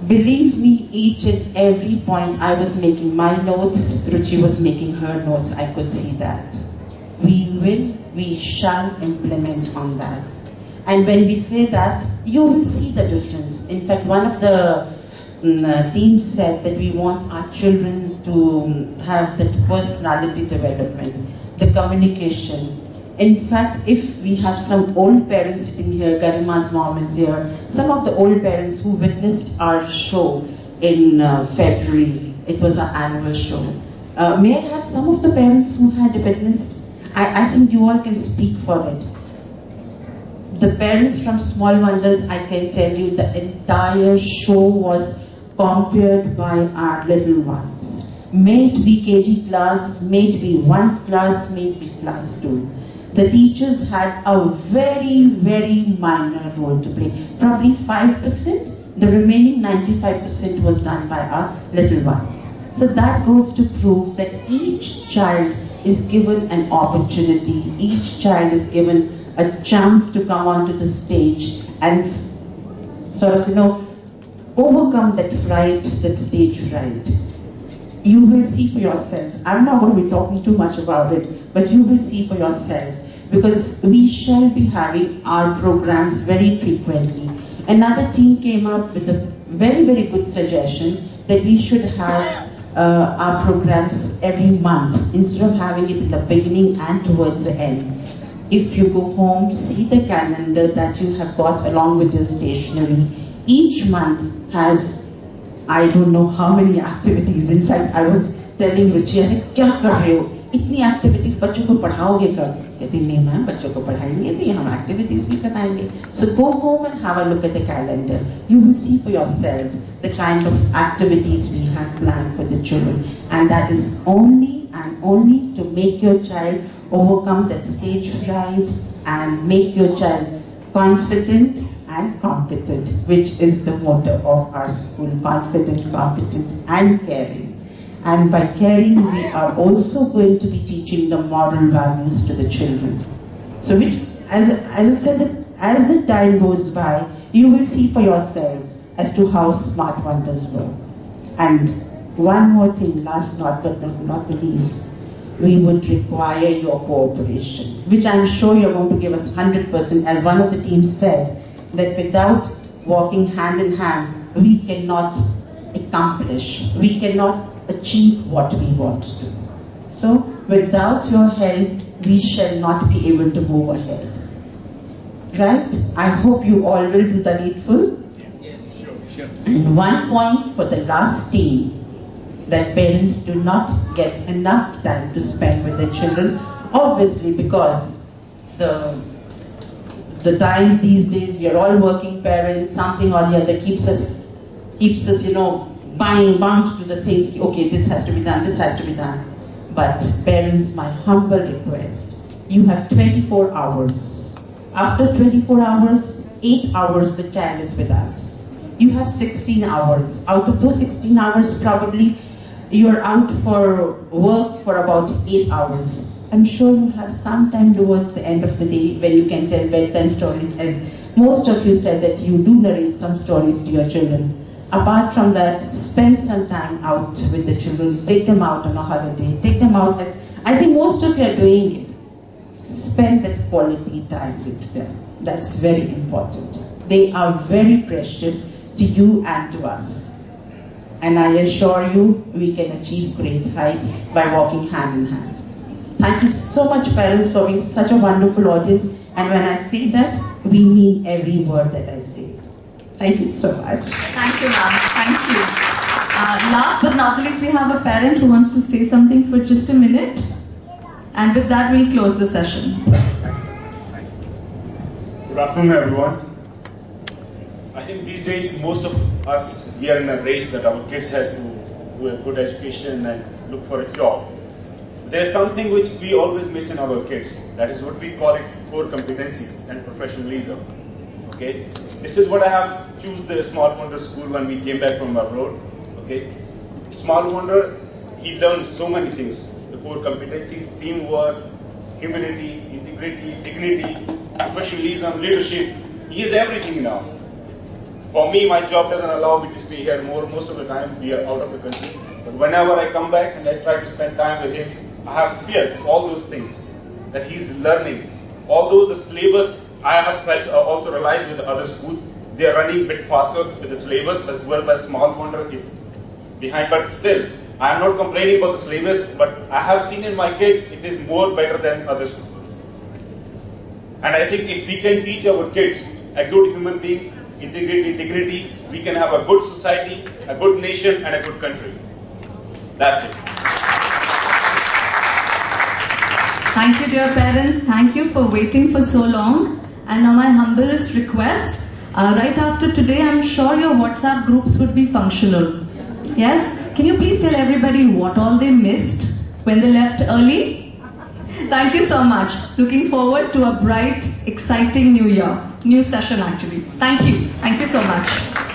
believe me, each and every point I was making my notes, Ruchi was making her notes, I could see that. We shall implement on that. And when we say that, you will see the difference. In fact, one of the team said that we want our children to have that personality development, the communication. In fact, if we have some old parents sitting here, Garima's mom is here, some of the old parents who witnessed our show in February, it was our annual show. May I have some of the parents who had witnessed? I think you all can speak for it. The parents from Small Wonders, I can tell you, the entire show was conquered by our little ones. May it be KG class, may it be 1 class, may it be class 2. The teachers had a very minor role to play. Probably 5%, the remaining 95% was done by our little ones. So that goes to prove that each child is given an opportunity, each child is given a chance to come onto the stage and sort of, overcome that fright, that stage fright. You will see for yourselves. I'm not going to be talking too much about it, but you will see for yourselves, because we shall be having our programs very frequently. Another team came up with a very good suggestion that we should have our programs every month instead of having it in the beginning and towards the end. If you go home, see the calendar that you have got along with your stationery. Each month has, I don't know how many activities. In fact, I was telling Ruchi, I said, "Kya kar rahe ho? Itni activities, बच्चों को पढ़ाओगे कब?" कहती नहीं ma'am, बच्चों को पढ़ाएंगे भी, हम activities भी कराएंगे. So go home and have a look at the calendar. You will see for yourselves the kind of activities we have planned for the children, and that is only and only to make your child overcome that stage fright and make your child confident and competent, which is the motto of our school: confident, competent, and caring. And by caring, we are also going to be teaching the moral values to the children. So which, as I said, as the time goes by, you will see for yourselves as to how Smart Wonders work. And one more thing, last but not the least, we would require your cooperation, which I'm sure you're going to give us 100%. As one of the teams said, that without walking hand in hand, we cannot accomplish, we cannot achieve what we want to do. So, without your help, we shall not be able to move ahead. Right? I hope you all will do the needful. Yes, sure. And one point for the last team, that parents do not get enough time to spend with their children, obviously because the times these days, we are all working parents, something or the other keeps us, bound to the things, okay, this has to be done, this has to be done. But parents, my humble request, you have 24 hours. After 24 hours, 8 hours the child is with us. You have 16 hours. Out of those 16 hours, probably you're out for work for about 8 hours. I'm sure you have some time towards the end of the day when you can tell bedtime stories, as most of you said that you do narrate some stories to your children. Apart from that, spend some time out with the children. Take them out on a holiday. Take them out, as I think most of you are doing it. Spend that quality time with them. That's very important. They are very precious to you and to us. And I assure you, we can achieve great heights by walking hand in hand. Thank you so much, parents, for being such a wonderful audience. And when I say that, we mean every word that I say. Thank you so much. Thank you, ma'am. Thank you. Last but not least, we have a parent who wants to say something for just a minute. And with that, we'll close the session. Good afternoon, everyone. I think these days, most of us, we are in a race that our kids has to do a good education and look for a job. There's something which we always miss in our kids. That is what we call it core competencies and professionalism. Okay? This is what I have choose the Small Wonder School when we came back from abroad. Okay? Small Wonder, he learned so many things. The core competencies, teamwork, humility, integrity, dignity, professionalism, leadership. He is everything now. For me, my job doesn't allow me to stay here most of the time. We are out of the country. But whenever I come back and I try to spend time with him, I have felt all those things that he's learning. Although the syllabus, I have felt also realized with the other schools, they are running a bit faster with the syllabus, as well as Small Wonder is behind. But still, I am not complaining about the syllabus, but I have seen in my kid, it is more better than other schools. And I think if we can teach our kids a good human being, integrity, dignity, we can have a good society, a good nation, and a good country. That's it. Thank you, dear parents. Thank you for waiting for so long. And now my humblest request, right after today, I'm sure your WhatsApp groups would be functional. Yes? Can you please tell everybody what all they missed when they left early? Thank you so much. Looking forward to a bright, exciting new year. New session actually. Thank you. Thank you so much.